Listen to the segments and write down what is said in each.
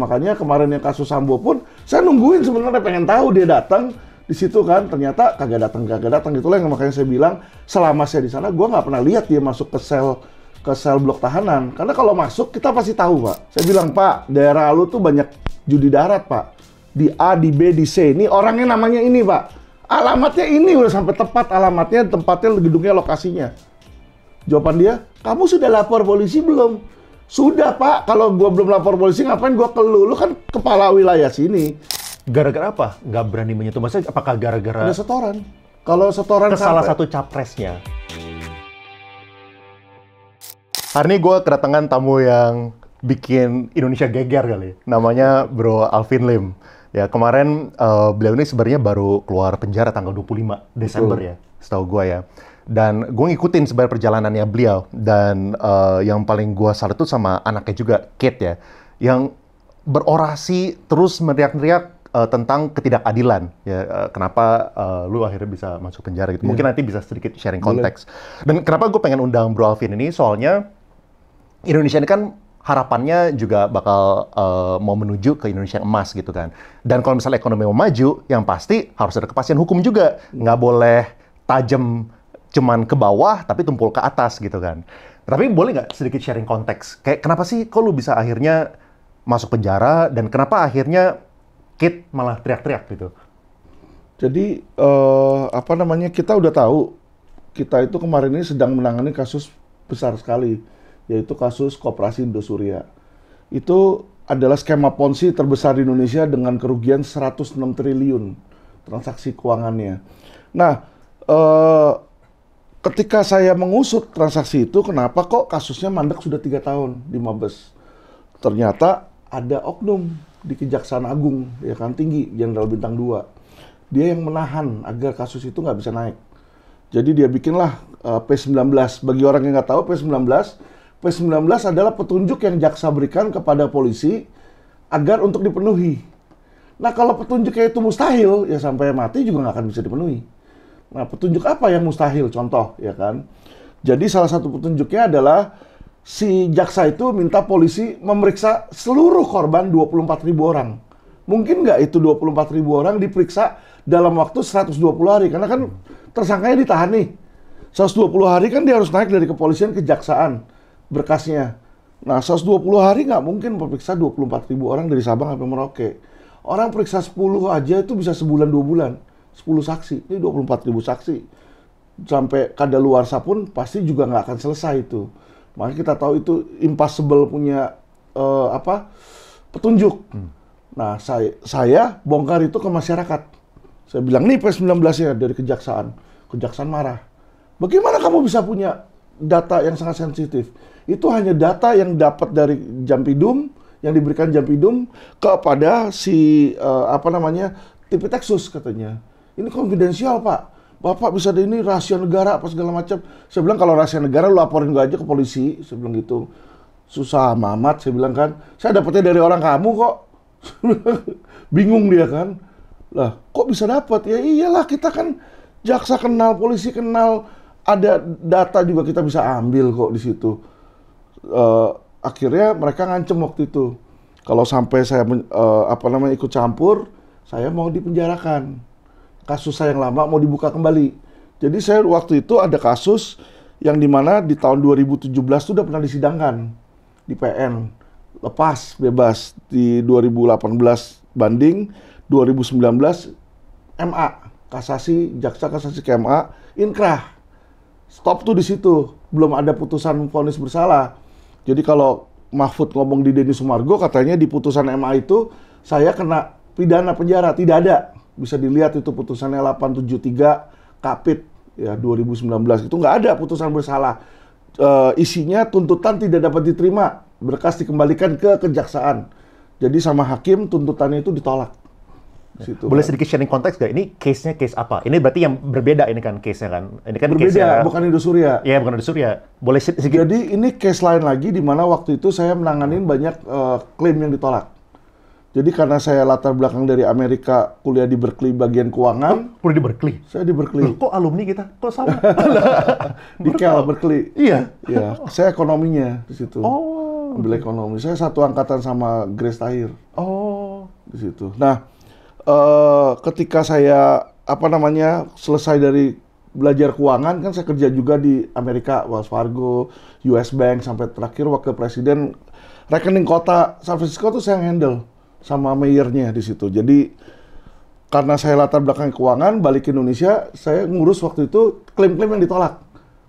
Makanya kemarin yang kasus Sambo pun, saya nungguin sebenarnya pengen tahu dia datang di situ kan, ternyata kagak datang. Itulah yang makanya saya bilang selama saya di sana, gue nggak pernah lihat dia masuk ke sel blok tahanan. Karena kalau masuk kita pasti tahu Pak. Saya bilang Pak, daerah lu tuh banyak judi darat Pak. Di A, di B, di C. Ini orangnya namanya ini Pak. Alamatnya ini udah sampai tepat alamatnya, tempatnya, gedungnya, lokasinya. Jawaban dia, kamu sudah lapor polisi belum? Sudah Pak, kalau gua belum lapor polisi ngapain gua ke lu? Lu kan kepala wilayah sini. Gara-gara apa? Nggak berani menyentuh. Maksudnya apakah gara-gara Ada setoran. Kalau setoran ke salah satu capresnya? Hari ini gue kedatangan tamu yang bikin Indonesia geger kali. Namanya Bro Alvin Lim. Ya kemarin beliau ini sebenarnya baru keluar penjara tanggal 25 Desember ya, setahu gue ya. Dan gue ngikutin sebenarnya perjalanannya beliau. Dan yang paling gue salut tuh sama anaknya juga, Kate ya. Yang berorasi terus meneriak-neriak tentang ketidakadilan. Ya, kenapa lu akhirnya bisa masuk penjara gitu. Mungkin nanti bisa sedikit sharing konteks. Dan kenapa gue pengen undang Bro Alvin ini, soalnya Indonesia ini kan harapannya juga bakal mau menuju ke Indonesia yang emas gitu kan. Dan kalau misalnya ekonomi mau maju, yang pasti harus ada kepastian hukum juga. Nggak boleh tajam cuman ke bawah, tapi tumpul ke atas gitu kan. Tapi boleh nggak sedikit sharing konteks? Kayak kenapa sih kok lu bisa akhirnya masuk penjara, dan kenapa akhirnya Kit malah teriak-teriak gitu? Jadi, kita udah tahu, kita itu kemarin ini sedang menangani kasus besar sekali, yaitu kasus Koperasi Indosuria. Itu adalah skema Ponzi terbesar di Indonesia dengan kerugian 106 triliun transaksi keuangannya. Nah, ketika saya mengusut transaksi itu, kenapa kok kasusnya mandek sudah 3 tahun di Mabes? Ternyata ada oknum di Kejaksaan Agung, ya kan, tinggi, Jenderal Bintang 2. Dia yang menahan agar kasus itu nggak bisa naik. Jadi dia bikinlah P19. Bagi orang yang nggak tahu, P19 adalah petunjuk yang jaksa berikan kepada polisi agar untuk dipenuhi. Nah, kalau petunjuknya itu mustahil, ya sampai mati juga nggak akan bisa dipenuhi. Nah, petunjuk apa yang mustahil? Contoh, ya kan. Jadi salah satu petunjuknya adalah si jaksa itu minta polisi memeriksa seluruh korban 24.000 orang. Mungkin nggak itu 24.000 orang diperiksa dalam waktu 120 hari? Karena kan tersangkanya ditahan nih. 120 hari kan dia harus naik dari kepolisian ke kejaksaan berkasnya. Nah, 120 hari nggak mungkin periksa 24.000 orang dari Sabang sampai Merauke. Orang periksa 10 aja itu bisa sebulan 2 bulan. 10 saksi, ini 24.000 saksi. Sampai kadaluarsa pun pasti juga nggak akan selesai itu. Makanya kita tahu itu impossible punya petunjuk. Nah, saya bongkar itu ke masyarakat. Saya bilang, nih P19 ya dari kejaksaan. Kejaksaan marah. Bagaimana kamu bisa punya data yang sangat sensitif? Itu hanya data yang dapat dari Jampidum, yang diberikan Jampidum kepada si Tipitexus katanya. Ini konfidensial Pak. Bapak bisa ini rahasia negara apa segala macam. Saya bilang kalau rahasia negara lu laporin gue aja ke polisi. Saya bilang gitu. Susah amat, saya bilang kan. Saya dapetnya dari orang kamu kok. Bingung dia kan. Lah, kok bisa dapat? Ya iyalah, kita kan jaksa kenal, polisi kenal, ada data juga kita bisa ambil kok di situ. Akhirnya mereka ngancem waktu itu. Kalau sampai saya ikut campur, saya mau dipenjarakan. Kasus saya yang lama mau dibuka kembali. Jadi saya waktu itu ada kasus yang dimana di tahun 2017 itu udah pernah disidangkan di PN. Lepas, bebas. Di 2018 banding, 2019 MA. Kasasi, jaksa kasasi ke MA, inkrah. Stop tuh di situ. Belum ada putusan vonis bersalah. Jadi kalau Mahfud ngomong di Denny Sumargo, katanya di putusan MA itu saya kena pidana penjara. Tidak ada. Bisa dilihat itu putusannya 873 Kapit ya 2019 itu nggak ada putusan bersalah. Isinya tuntutan tidak dapat diterima, berkas dikembalikan ke kejaksaan. Jadi sama hakim tuntutannya itu ditolak. Situ, boleh sedikit sharing konteks gak? Ini case-nya case apa? Ini berarti yang berbeda ini kan case-nya kan? Ini kan berbeda, case-nya, bukan Indosuria. Iya, bukan Indosuria. Boleh sedikit. Jadi ini case lain lagi di mana waktu itu saya menanganin banyak klaim yang ditolak. Jadi karena saya latar belakang dari Amerika, kuliah di Berkeley bagian keuangan. Kuliah di Berkeley? Saya di Berkeley. Loh, kok alumni kita? Kok sama? Di Cal, Berkeley. Iya. Iya, saya ekonominya di situ. Oh. ambil ekonomi. Saya satu angkatan sama Grace Tahir Oh. di situ. Nah, ketika saya selesai dari belajar keuangan, kan saya kerja juga di Amerika, Wells Fargo, US Bank, sampai terakhir wakil presiden rekening kota San Francisco tuh saya handle sama mayornya di situ. Jadi karena saya latar belakang keuangan, balik ke Indonesia, saya ngurus waktu itu klaim-klaim yang ditolak.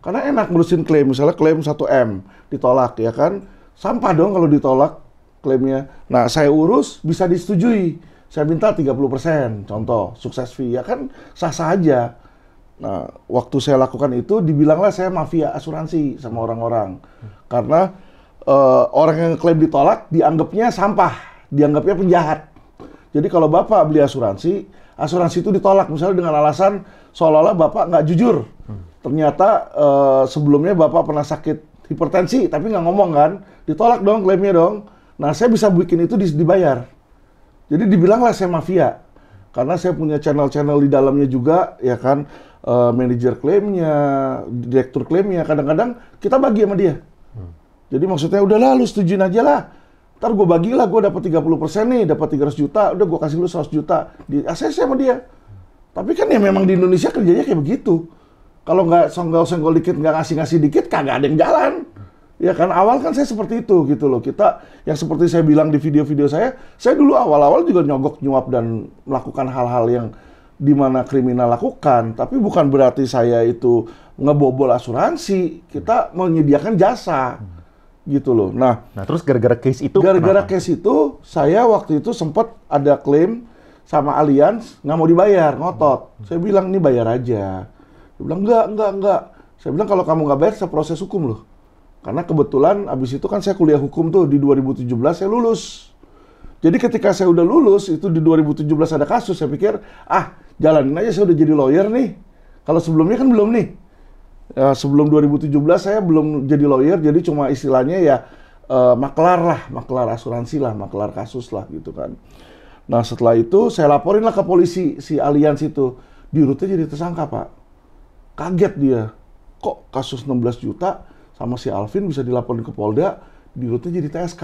Karena enak ngurusin klaim, misalnya klaim 1M ditolak, ya kan? Sampah dong kalau ditolak klaimnya. Nah, saya urus, bisa disetujui. Saya minta 30%, contoh, sukses fee, ya kan sah-sah aja. Nah, waktu saya lakukan itu, dibilanglah saya mafia asuransi sama orang-orang. Karena orang yang klaim ditolak, dianggapnya sampah, dianggapnya penjahat. Jadi kalau Bapak beli asuransi, asuransi itu ditolak, misalnya dengan alasan seolah-olah Bapak nggak jujur. Ternyata sebelumnya Bapak pernah sakit hipertensi, tapi nggak ngomong kan, ditolak dong klaimnya dong. Nah, saya bisa bikin itu dibayar. Jadi dibilanglah saya mafia. Karena saya punya channel-channel di dalamnya juga, ya kan, manajer klaimnya, direktur klaimnya, kadang-kadang kita bagi sama dia. Jadi maksudnya, udahlah lu setujuin aja lah. Ntar gue bagilah, gue dapat 30% nih, dapat 300 juta, udah gue kasih lu 100 juta. Di ACC sama dia. Tapi kan ya memang di Indonesia kerjanya kayak begitu. Kalau nggak senggol-senggol dikit, nggak ngasih-ngasih dikit, kagak ada yang jalan. Ya kan, awal kan saya seperti itu gitu loh. Kita, yang seperti saya bilang di video-video saya dulu awal-awal juga nyogok, nyuap, dan melakukan hal-hal yang dimana kriminal lakukan. Tapi bukan berarti saya itu ngebobol asuransi. Kita menyediakan jasa. Gitu loh. Nah, terus gara-gara case itu case itu, saya waktu itu sempat ada klaim sama Allianz, nggak mau dibayar, ngotot. Saya bilang, ini bayar aja. Dia bilang, enggak. Saya bilang, kalau kamu nggak bayar, saya proses hukum loh. Karena kebetulan abis itu kan saya kuliah hukum tuh, di 2017 saya lulus. Jadi ketika saya udah lulus, itu di 2017 ada kasus, saya pikir, jalanin aja, saya udah jadi lawyer nih. Kalau sebelumnya kan belum nih. Sebelum 2017 saya belum jadi lawyer, jadi cuma istilahnya ya maklar asuransi lah, maklar kasus lah gitu kan. Nah, setelah itu saya laporin lah ke polisi, si Allianz itu. Di rute jadi tersangka, Pak. Kaget dia. Kok kasus 16 juta sama si Alvin bisa dilaporin ke Polda, di rute jadi TSK.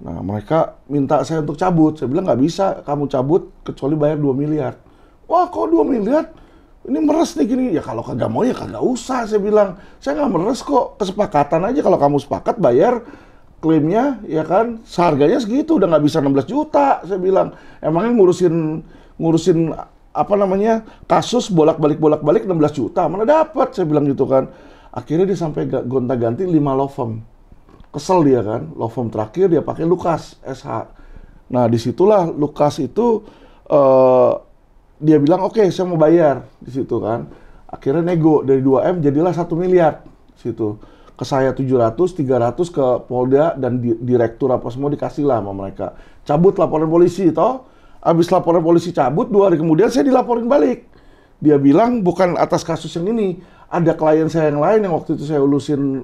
Nah, mereka minta saya untuk cabut. Saya bilang, nggak bisa kamu cabut kecuali bayar 2 miliar. Wah, kok 2 miliar? Ini meres nih gini. Ya kalau kagak mau ya kagak usah, saya bilang. Saya nggak meres kok, kesepakatan aja. Kalau kamu sepakat bayar klaimnya, ya kan, seharganya segitu, udah nggak bisa 16 juta, saya bilang. Emangnya ngurusin kasus bolak-balik 16 juta, mana dapat, saya bilang gitu kan. Akhirnya dia sampai gonta-ganti 5 law firm. Kesel dia kan, law firm terakhir dia pakai Lukas, SH. Nah, disitulah Lukas itu, dia bilang, oke, saya mau bayar di situ kan. Akhirnya nego dari 2M jadilah 1 miliar di situ. Ke saya 700, 300 ke Polda dan direktur apa semua dikasih lah sama mereka. Cabut laporan polisi toh. Habis laporan polisi cabut, 2 hari kemudian saya dilaporin balik. Dia bilang bukan atas kasus yang ini. Ada klien saya yang lain yang waktu itu saya ulusin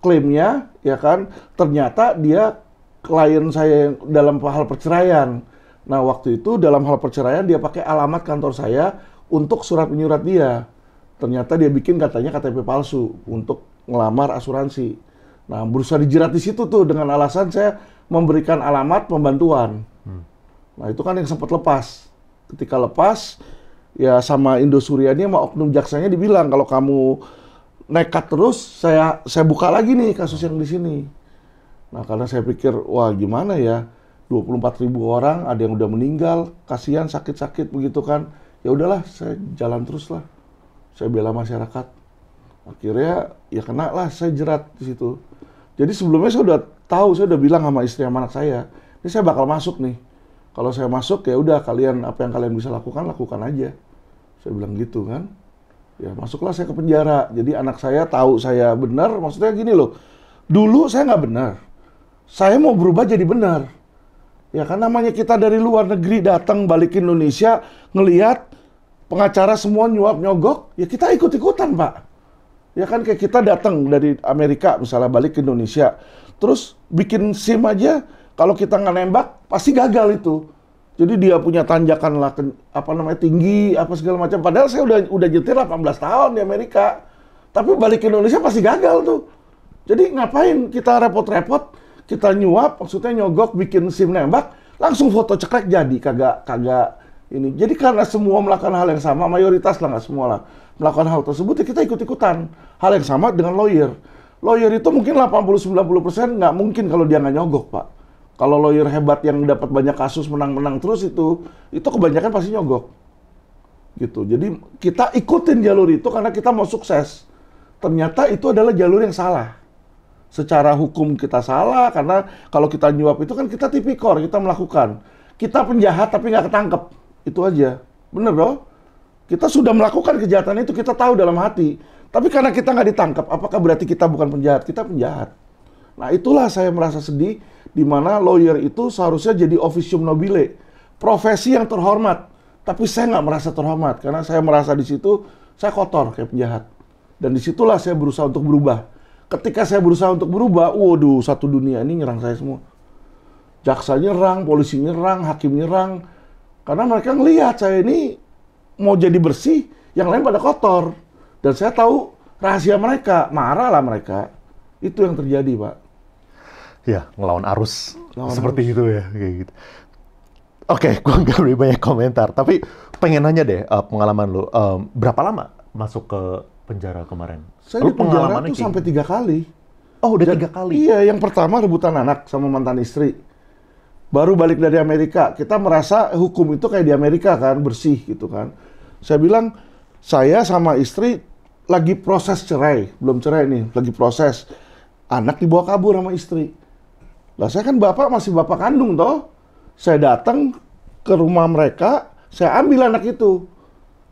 klaimnya, ya kan. Ternyata dia klien saya dalam hal perceraian. Nah, waktu itu dalam hal perceraian dia pakai alamat kantor saya untuk surat menyurat dia. Ternyata dia bikin katanya KTP palsu untuk ngelamar asuransi. Nah, berusaha dijerat di situ tuh dengan alasan saya memberikan alamat pembantuan. Nah, itu kan yang sempat lepas. Ketika lepas, ya sama Indosuria ini sama oknum jaksanya dibilang, kalau kamu nekat terus, saya buka lagi nih kasus yang di sini. Nah, karena saya pikir, wah gimana ya, 24.000 orang, ada yang udah meninggal, kasihan sakit-sakit begitu kan. Ya udahlah, saya jalan terus lah. Saya bela masyarakat. Akhirnya ya kena lah, saya jerat di situ. Jadi sebelumnya saya udah tahu, saya udah bilang sama istri sama anak saya, ini saya bakal masuk nih. Kalau saya masuk ya udah, kalian apa yang kalian bisa lakukan aja. Saya bilang gitu kan. Ya masuklah saya ke penjara. Jadi anak saya tahu saya benar, maksudnya gini loh. Dulu saya nggak benar. Saya mau berubah jadi benar. Ya kan namanya kita dari luar negeri datang balik ke Indonesia, ngelihat pengacara semua nyuap-nyogok, ya kita ikut-ikutan, Pak. Ya kan kayak kita datang dari Amerika misalnya balik ke Indonesia, terus bikin SIM aja, kalau kita nggak nembak pasti gagal itu. Jadi dia punya tanjakan lah, tinggi, apa segala macam. Padahal saya udah nyetir 18 tahun di Amerika, tapi balik ke Indonesia pasti gagal tuh. Jadi ngapain kita repot-repot, kita nyuap, maksudnya nyogok, bikin SIM nembak, langsung foto cekrek jadi, kagak ini. Jadi karena semua melakukan hal yang sama, mayoritas lah, nggak semua lah, melakukan hal tersebut, ya kita ikut-ikutan. Hal yang sama dengan lawyer. Lawyer itu mungkin 80-90% nggak mungkin kalau dia nggak nyogok, Pak. Kalau lawyer hebat yang dapat banyak kasus menang-menang terus itu kebanyakan pasti nyogok. Gitu. Jadi kita ikutin jalur itu karena kita mau sukses. Ternyata itu adalah jalur yang salah. Secara hukum kita salah karena kalau kita nyuap itu kan kita tipikor, kita melakukan. Kita penjahat tapi nggak ketangkep. Itu aja. Bener dong? Kita sudah melakukan kejahatan itu, kita tahu dalam hati. Tapi karena kita nggak ditangkap, apakah berarti kita bukan penjahat? Kita penjahat. Nah itulah saya merasa sedih, di mana lawyer itu seharusnya jadi officium nobile, profesi yang terhormat. Tapi saya nggak merasa terhormat, karena saya merasa di situ saya kotor kayak penjahat. Dan disitulah saya berusaha untuk berubah. Ketika saya berusaha untuk berubah, waduh, satu dunia ini nyerang saya semua. Jaksa nyerang, polisi nyerang, hakim nyerang. Karena mereka ngelihat saya ini mau jadi bersih, yang lain pada kotor. Dan saya tahu rahasia mereka, marah lah mereka. Itu yang terjadi, Pak. Ya, ngelawan arus. Seperti itu ya, kayak gitu. Oke, gue nggak lebih banyak komentar. Tapi pengen nanya deh, pengalaman lu. Berapa lama masuk ke penjara kemarin? Saya di penjara tuh sampai 3 kali. Oh, udah 3 kali? Iya, yang pertama rebutan anak sama mantan istri. Baru balik dari Amerika, kita merasa hukum itu kayak di Amerika kan, bersih gitu kan. Saya bilang, saya sama istri lagi proses cerai, belum cerai nih, lagi proses. Anak dibawa kabur sama istri. Lah saya kan masih bapak kandung toh. Saya datang ke rumah mereka, saya ambil anak itu.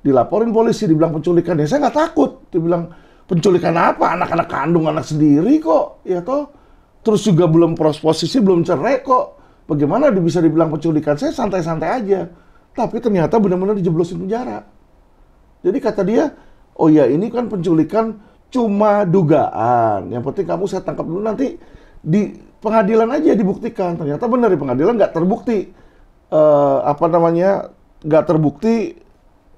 Dilaporin polisi, dibilang penculikan. Ya saya nggak takut. Dibilang, penculikan apa? Anak-anak kandung, anak sendiri kok. Ya toh. Terus juga belum posisi, belum cerai kok. Bagaimana bisa dibilang penculikan? Saya santai-santai aja. Tapi ternyata benar-benar dijeblosin penjara. Jadi kata dia, oh ya ini kan penculikan cuma dugaan. Yang penting kamu saya tangkap dulu, nanti di pengadilan aja dibuktikan. Ternyata benar di pengadilan nggak terbukti. Nggak terbukti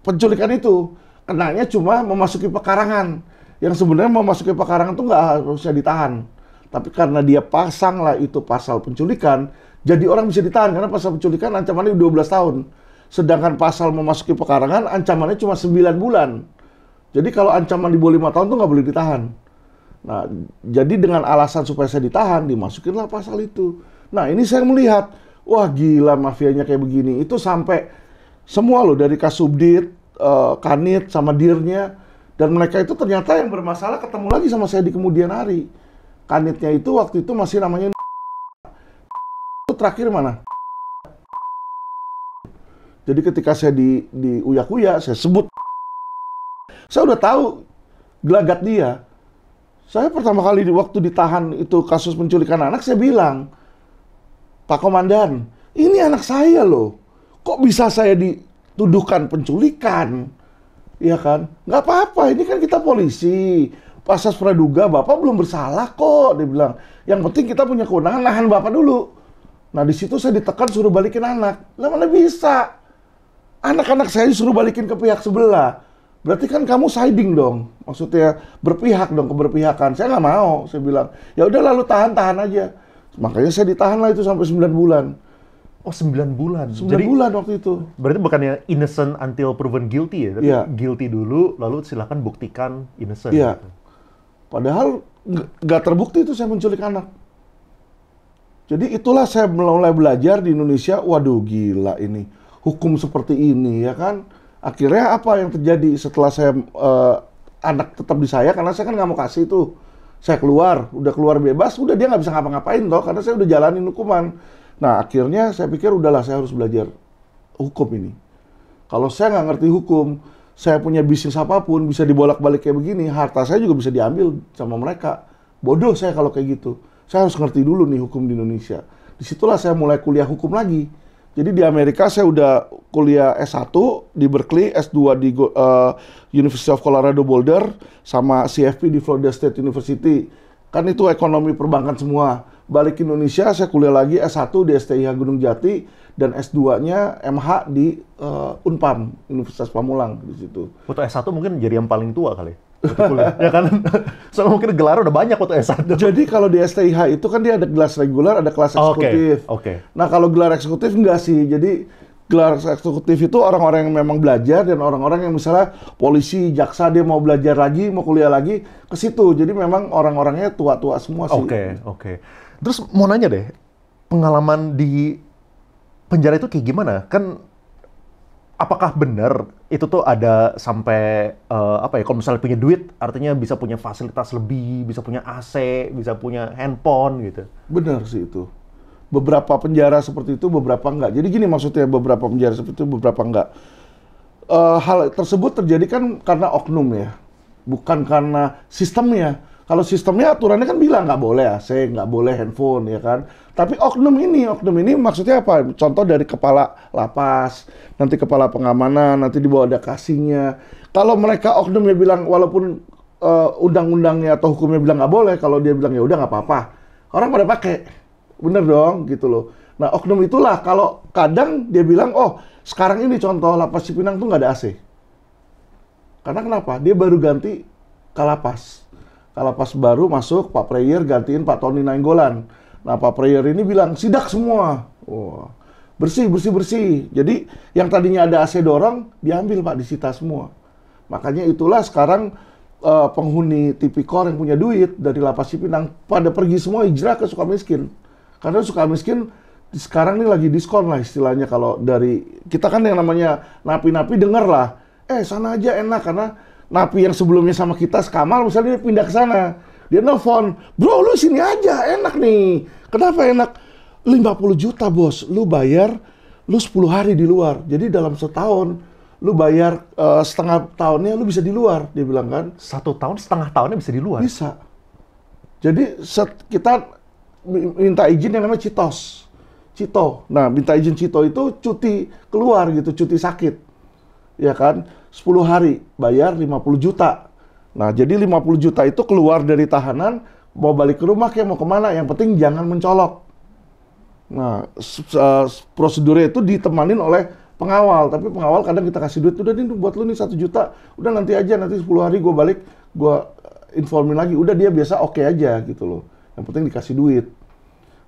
penculikan itu. Kenanya cuma memasuki pekarangan. Yang sebenarnya memasuki pekarangan itu nggak harusnya ditahan. Tapi karena dia pasang lah itu pasal penculikan, jadi orang bisa ditahan. Karena pasal penculikan ancamannya 12 tahun. Sedangkan pasal memasuki pekarangan ancamannya cuma 9 bulan. Jadi kalau ancaman di bawah 5 tahun tuh nggak boleh ditahan. Nah, jadi dengan alasan supaya saya ditahan, dimasukinlah pasal itu. Nah, ini saya melihat, wah gila mafianya kayak begini. Itu sampai semua loh, dari Kasubdit, Kanit, sama Dirnya. Dan mereka itu ternyata yang bermasalah ketemu lagi sama saya di kemudian hari. Kanitnya itu waktu itu masih namanya itu terakhir mana? Jadi ketika saya di Uya-Kuya, saya sebut. Saya udah tahu gelagat dia. Saya pertama kali waktu ditahan itu kasus penculikan anak, saya bilang, Pak Komandan, ini anak saya loh. Kok bisa saya dituduhkan penculikan? Ya kan? Nggak apa-apa, ini kan kita polisi. Pasas praduga, Bapak belum bersalah kok, dia bilang. Yang penting kita punya kewenangan, nahan Bapak dulu. Nah di situ saya ditekan suruh balikin anak. Lah mana bisa? Anak-anak saya disuruh balikin ke pihak sebelah. Berarti kan kamu siding dong. Maksudnya berpihak dong, keberpihakan. Saya nggak mau. Saya bilang, ya udah lalu tahan aja. Makanya saya ditahan lah itu sampai 9 bulan. Oh, 9 bulan? 9 bulan waktu itu. Berarti bukannya innocent until proven guilty ya? Tapi yeah. Guilty dulu, lalu silakan buktikan innocent. Iya. Gitu. Padahal nggak terbukti itu saya menculik anak. Jadi itulah saya mulai belajar di Indonesia. Waduh gila ini. Hukum seperti ini ya kan. Akhirnya apa yang terjadi setelah saya anak tetap di saya, karena saya kan nggak mau kasih itu. Saya udah keluar bebas, udah dia nggak bisa ngapa-ngapain toh, karena saya udah jalanin hukuman. Nah akhirnya saya pikir udahlah saya harus belajar hukum ini. Kalau saya nggak ngerti hukum, saya punya bisnis apapun bisa dibolak-balik kayak begini, harta saya juga bisa diambil sama mereka. Bodoh saya kalau kayak gitu. Saya harus ngerti dulu nih hukum di Indonesia. Disitulah saya mulai kuliah hukum lagi. Jadi di Amerika saya udah kuliah S1 di Berkeley, S2 di University of Colorado Boulder, sama CFP di Florida State University. Kan itu ekonomi perbankan semua. Balik ke Indonesia, saya kuliah lagi S1 di STIH Gunung Jati, dan S2-nya MH di Unpam, Universitas Pamulang di situ. Waktu S1 mungkin jadi yang paling tua kali? waktu kuliah. Ya kan? Soalnya mungkin gelar udah banyak waktu S1. Jadi kalau di STIH itu kan dia ada kelas reguler, ada kelas eksekutif. Oke. Nah kalau gelar eksekutif enggak sih. Jadi gelar eksekutif itu orang-orang yang memang belajar dan orang-orang yang misalnya polisi, jaksa dia mau belajar lagi, mau kuliah lagi ke situ. Jadi memang orang-orangnya tua-tua semua sih. Oke. Terus mau nanya deh, pengalaman di penjara itu kayak gimana? Kan apakah benar itu tuh ada sampai apa ya? Kalau misalnya punya duit, artinya bisa punya fasilitas lebih, bisa punya AC, bisa punya handphone gitu. Benar sih itu. Beberapa penjara seperti itu, beberapa enggak. Jadi gini maksudnya, beberapa penjara seperti itu, beberapa enggak. Hal tersebut terjadi kan karena oknum ya, bukan karena sistemnya. Kalau sistemnya aturannya kan bilang nggak boleh AC, nggak boleh handphone ya kan. Tapi oknum ini maksudnya apa? Contoh dari kepala lapas, nanti kepala pengamanan, nanti di bawah ada kasihnya. Kalau mereka oknumnya bilang walaupun undang-undangnya atau hukumnya bilang nggak boleh, kalau dia bilang ya udah nggak apa-apa, orang pada pakai, bener dong gitu loh. Nah oknum itulah kalau kadang dia bilang oh sekarang ini contoh lapas Cipinang tuh nggak ada AC. Karena kenapa? Dia baru ganti Kalapas. Kalapas baru masuk, Pak Prayer gantiin Pak Tony Nainggolan. Nah, Pak Prayer ini bilang, sidak semua. Wah, bersih. Jadi, yang tadinya ada AC dorong, diambil Pak, disita semua. Makanya itulah sekarang penghuni tipikor yang punya duit dari Lapas Cipinang, pada pergi semua hijrah ke Sukamiskin. Karena Sukamiskin sekarang ini lagi diskon lah istilahnya kalau dari, kita kan yang namanya napi-napi denger lah. Sana aja enak, karena napi yang sebelumnya sama kita sekamar, misalnya dia pindah ke sana. Dia nelfon, bro lu sini aja, enak nih. Kenapa enak? 50 juta bos, lu bayar, lu 10 hari di luar. Jadi dalam setahun, lu bayar setengah tahunnya, lu bisa di luar, dia bilang kan. 1 tahun, setengah tahunnya bisa di luar? Bisa. Jadi kita minta izin yang namanya Cito. Nah, minta izin Cito itu cuti keluar gitu, cuti sakit. Ya kan? 10 hari, bayar 50 juta. Nah, jadi 50 juta itu keluar dari tahanan, mau balik ke rumah kayak mau kemana, yang penting jangan mencolok. Nah, prosedurnya itu ditemanin oleh pengawal, tapi pengawal kadang kita kasih duit, udah nih buat lu nih 1 juta, udah nanti aja, nanti 10 hari gue balik, gue informin lagi, udah dia biasa oke aja gitu loh. Yang penting dikasih duit.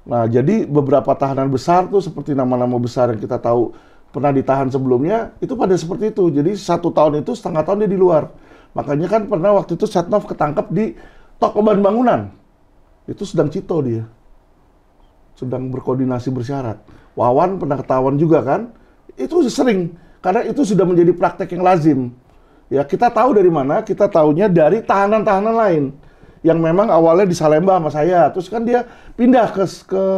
Nah, jadi beberapa tahanan besar tuh seperti nama-nama besar yang kita tahu, pernah ditahan sebelumnya, itu pada seperti itu. Jadi 1 tahun itu setengah tahun dia di luar. Makanya kan pernah waktu itu Setnov ketangkep di toko bahan bangunan. Itu sedang Cito dia. Sedang berkoordinasi bersyarat. Wawan pernah ketahuan juga kan. Itu sering. Karena itu sudah menjadi praktek yang lazim. Ya kita tahu dari mana? Kita tahunya dari tahanan-tahanan lain. Yang memang awalnya di Salemba sama saya. Terus kan dia pindah ke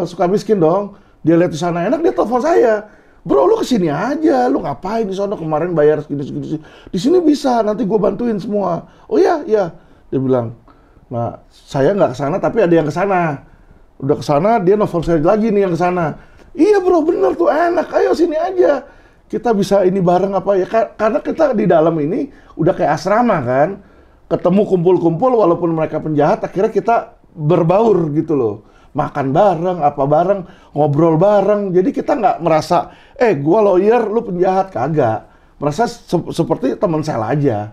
Sukamiskin dong. Dia lihat di sana enak, dia telepon saya. Bro, lu kesini aja, lu ngapain di sana kemarin bayar segini. Di sini bisa, nanti gue bantuin semua. Oh iya. Dia bilang. Nah, saya nggak ke sana, tapi ada yang ke sana. Udah ke sana, dia nelfon saya lagi nih yang ke sana. Iya bro, bener tuh enak. Ayo sini aja. Kita bisa ini bareng apa ya? Karena kita di dalam ini udah kayak asrama kan. Ketemu kumpul-kumpul walaupun mereka penjahat, akhirnya kita berbaur gitu loh. Makan bareng, apa bareng, ngobrol bareng. Jadi kita nggak merasa, gua lawyer, lu penjahat. Kagak. Merasa seperti teman sel aja.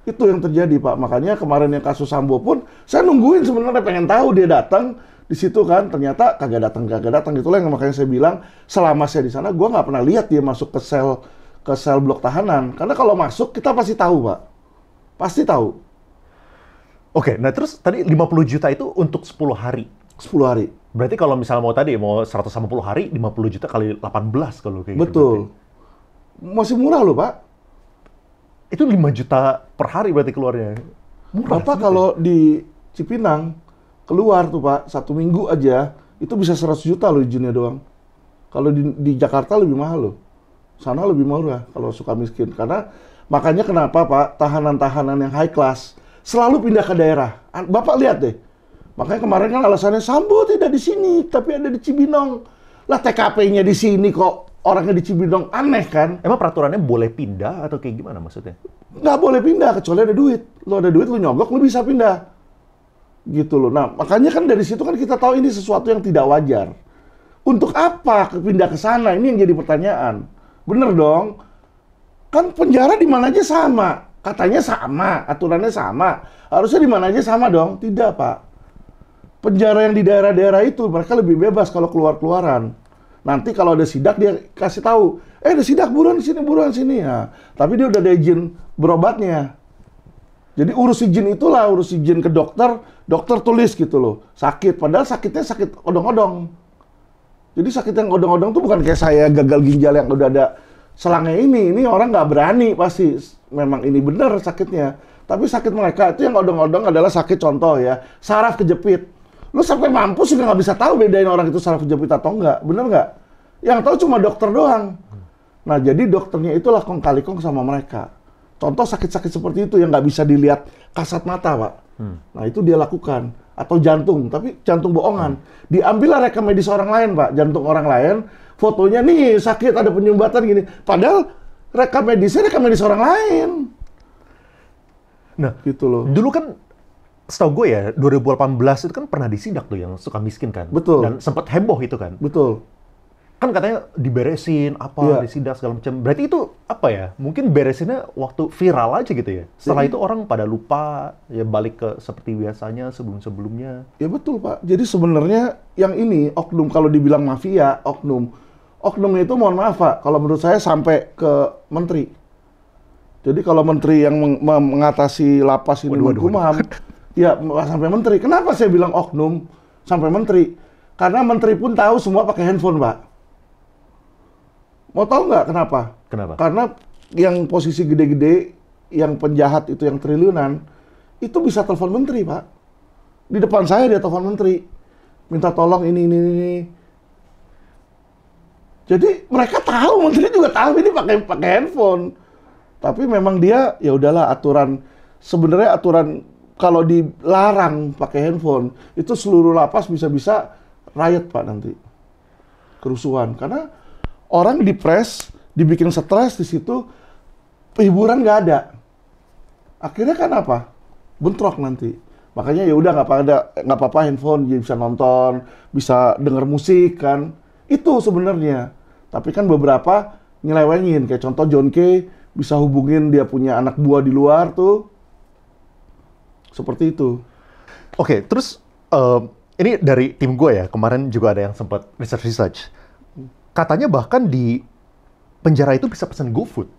Itu yang terjadi, Pak. Makanya kemarin yang kasus Sambo pun, saya nungguin sebenarnya pengen tahu dia datang. Di situ kan, ternyata kagak datang. Itulah yang makanya saya bilang, selama saya di sana, gua nggak pernah lihat dia masuk ke sel blok tahanan. Karena kalau masuk, kita pasti tahu, Pak. Pasti tahu. Oke, nah terus tadi 50 juta itu untuk 10 hari. 10 hari. Berarti kalau misalnya mau 150 hari, 50 juta kali 18 kalau kayak gitu. Betul. Masih murah loh, Pak. Itu 5 juta per hari berarti keluarnya. Murah. Bapak kalau di Cipinang, keluar tuh Pak, 1 minggu aja, itu bisa 100 juta loh izinnya doang. Kalau di Jakarta lebih mahal loh. Sana lebih murah kalau Sukamiskin. Karena, makanya kenapa Pak, tahanan-tahanan yang high class, selalu pindah ke daerah. Bapak lihat deh. Makanya kemarin kan alasannya Sambo tidak di sini, tapi ada di Cibinong. Lah TKP-nya di sini kok orangnya di Cibinong, aneh kan? Emang peraturannya boleh pindah atau kayak gimana maksudnya? Nggak boleh pindah kecuali ada duit. Lo ada duit, lo nyogok, lo bisa pindah. Gitu loh. Nah makanya kan dari situ kan kita tahu ini sesuatu yang tidak wajar. Untuk apa pindah ke sana? Ini yang jadi pertanyaan. Bener dong. Kan penjara di mana aja sama. Katanya sama, aturannya sama. Harusnya di mana aja sama dong. Tidak, Pak. Penjara yang di daerah-daerah itu mereka lebih bebas kalau keluar-keluaran. Nanti kalau ada sidak dia kasih tahu, ada sidak buruan sini ya. Tapi dia udah ada izin berobatnya. Jadi urus izin itulah, urus izin ke dokter, dokter tulis gitu loh. Sakit, padahal sakitnya sakit odong-odong. Jadi sakit yang odong-odong tuh bukan kayak saya gagal ginjal yang udah ada selangnya ini orang nggak berani pasti. Memang ini benar sakitnya. Tapi sakit mereka itu yang odong-odong adalah sakit contoh ya, saraf kejepit. Lu sampai mampus juga nggak bisa tahu bedain orang itu saraf kejepit atau enggak, bener nggak? Yang tahu cuma dokter doang. Nah jadi dokternya itulah kong kali kong sama mereka. Contoh sakit-sakit seperti itu yang nggak bisa dilihat kasat mata, Pak. Nah itu dia lakukan. Atau jantung, tapi jantung bohongan. Diambillah rekam medis orang lain, Pak. Jantung orang lain, fotonya nih sakit, ada penyumbatan gini. Padahal rekam medisnya rekam medis orang lain. Nah, gitu loh. Dulu kan setahu gue ya, 2018 itu kan pernah disidak tuh yang suka miskin kan. Betul. Dan sempat heboh itu kan. Betul. Kan katanya diberesin, disidak segala macam. Berarti itu apa ya? Mungkin beresinnya waktu viral aja gitu ya. Setelah itu orang pada lupa, ya balik ke seperti biasanya sebelum-sebelumnya. Ya betul, Pak. Jadi sebenarnya yang ini, oknum, kalau dibilang mafia, oknumnya itu mohon maaf, Pak. Kalau menurut saya sampai ke menteri. Jadi kalau menteri yang mengatasi lapas ini, Menkumham, ya sampai menteri. Kenapa saya bilang oknum sampai menteri? Karena menteri pun tahu semua pakai handphone, Pak. Mau tahu nggak kenapa? Kenapa? Karena yang posisi gede-gede, yang penjahat itu yang triliunan, itu bisa telepon menteri, Pak. Di depan saya dia telepon menteri, minta tolong ini. Jadi mereka tahu, menteri juga tahu ini pakai handphone. Tapi memang dia ya udahlah aturan. Sebenarnya aturan kalau dilarang pakai handphone itu seluruh lapas bisa-bisa riot, Pak, nanti kerusuhan. Karena orang dipres, dibikin stres di situ, hiburan nggak ada. Akhirnya kan apa? Bentrok nanti. Makanya ya udah nggak apa-apa handphone, jadi bisa nonton, bisa denger musik kan. Itu sebenarnya. Tapi kan beberapa nyelewengin, kayak contoh John Kay bisa hubungin dia punya anak buah di luar tuh. Seperti itu. Oke, terus ini dari tim gue ya, kemarin juga ada yang sempat research. Katanya bahkan di penjara itu bisa pesan GoFood.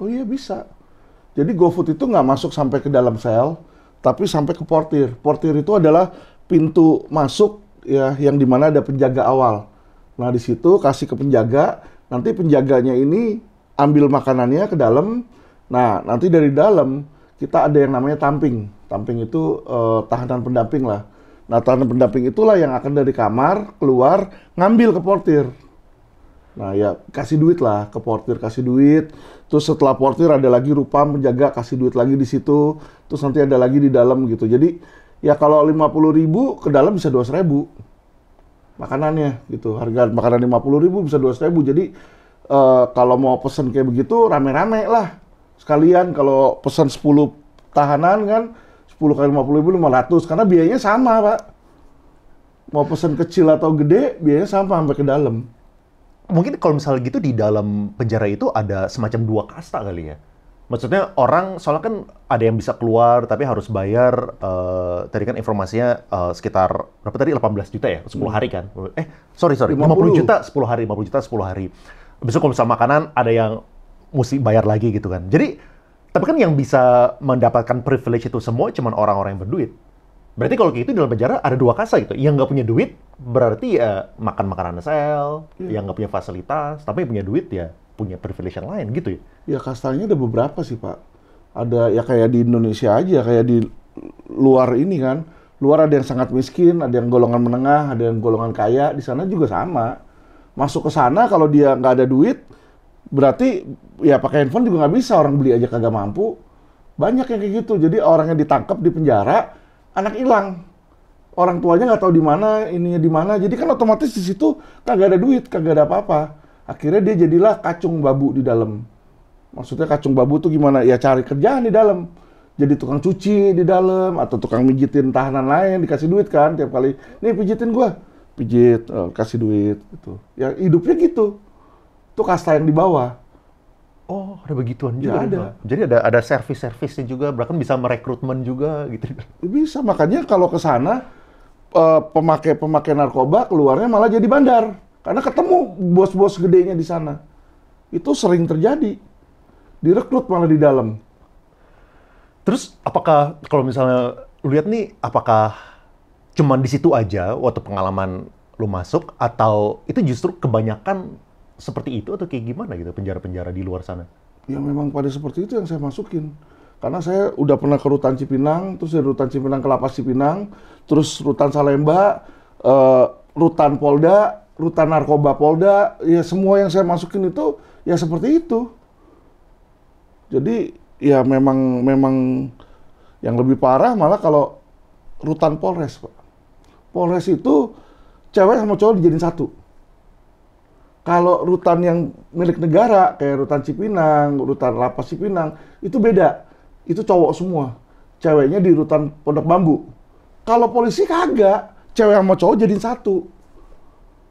Oh iya bisa. Jadi GoFood itu nggak masuk sampai ke dalam sel, tapi sampai ke portir. Portir itu adalah pintu masuk ya, yang dimana ada penjaga awal. Nah di situ kasih ke penjaga, nanti penjaganya ini ambil makanannya ke dalam. Nah nanti dari dalam kita ada yang namanya tamping. Tamping itu tahanan pendamping lah. Nah tahanan pendamping itulah yang akan dari kamar keluar ngambil ke portir. Nah ya kasih duit lah ke portir, kasih duit. Terus setelah portir ada lagi rupam penjaga kasih duit lagi di situ. Terus nanti ada lagi di dalam gitu. Jadi ya kalau 50.000 ke dalam bisa 200.000 makanannya gitu. Harga makanan 50.000 bisa 200.000. Jadi kalau mau pesen kayak begitu rame-rame lah. Sekalian kalau pesan 10 tahanan kan 10 kali 50.000 500 karena biayanya sama, Pak. Mau pesan kecil atau gede biayanya sama sampai ke dalam. Mungkin kalau misalnya gitu di dalam penjara itu ada semacam dua kasta kali ya. Maksudnya orang, soalnya kan ada yang bisa keluar tapi harus bayar, tadi kan informasinya sekitar, berapa tadi, 18 juta ya? 10 hari kan? Sorry, 50 juta 10 hari, 50 juta 10 hari. Habis itu kalau misalnya makanan, ada yang mesti bayar lagi gitu kan. Jadi, tapi kan yang bisa mendapatkan privilege itu semua cuma orang-orang yang berduit. Berarti kalau kayak gitu di dalam penjara ada dua kasta gitu. Yang nggak punya duit berarti ya makan makanan sel, yang nggak punya fasilitas, tapi yang punya duit ya punya privilege yang lain gitu ya. Ya kastanya ada beberapa sih, Pak. Ada ya kayak di Indonesia aja, kayak di luar ini kan. Luar ada yang sangat miskin, ada yang golongan menengah, ada yang golongan kaya. Di sana juga sama. Masuk ke sana kalau dia nggak ada duit, berarti ya pakai handphone juga nggak bisa. Orang beli aja kagak mampu. Banyak yang kayak gitu. Jadi orang yang ditangkap di penjara, anak hilang, orang tuanya nggak tahu di mana, ininya di mana. Jadi kan otomatis di situ kagak ada duit, kagak ada apa-apa. Akhirnya dia jadilah kacung babu di dalam. Maksudnya kacung babu tuh gimana? Ya cari kerjaan di dalam. Jadi tukang cuci di dalam atau tukang mijitin tahanan lain, dikasih duit kan tiap kali. Nih pijitin gua, pijit, kasih duit gitu. Ya hidupnya gitu. Itu kasta yang di bawah. Oh, ada begituan Ya juga. ada. Jadi ada servis-servisnya juga, bahkan bisa merekrutmen juga gitu. Bisa, makanya kalau ke sana pemakai narkoba keluarnya malah jadi bandar. Karena ketemu bos-bos gedenya di sana. Itu sering terjadi. Direkrut malah di dalam. Terus apakah kalau misalnya lu lihat nih, apakah cuman di situ aja waktu pengalaman lu masuk, atau itu justru kebanyakan seperti itu, atau kayak gimana gitu penjara-penjara di luar sana? Ya memang pada seperti itu yang saya masukin. Karena saya udah pernah ke Rutan Cipinang, terus dari Rutan Cipinang ke Lapas Cipinang, terus Rutan Salemba, Rutan Polda, Rutan Narkoba Polda, ya semua yang saya masukin itu ya seperti itu. Jadi ya memang yang lebih parah malah kalau Rutan Polres, Pak. Polres itu cewek sama cowok dijadiin satu. Kalau rutan yang milik negara, kayak Rutan Cipinang, Rutan Lapas Cipinang, itu beda. Itu cowok semua. Ceweknya di Rutan Pondok Bambu. Kalau polisi kagak, cewek sama cowok jadiin satu.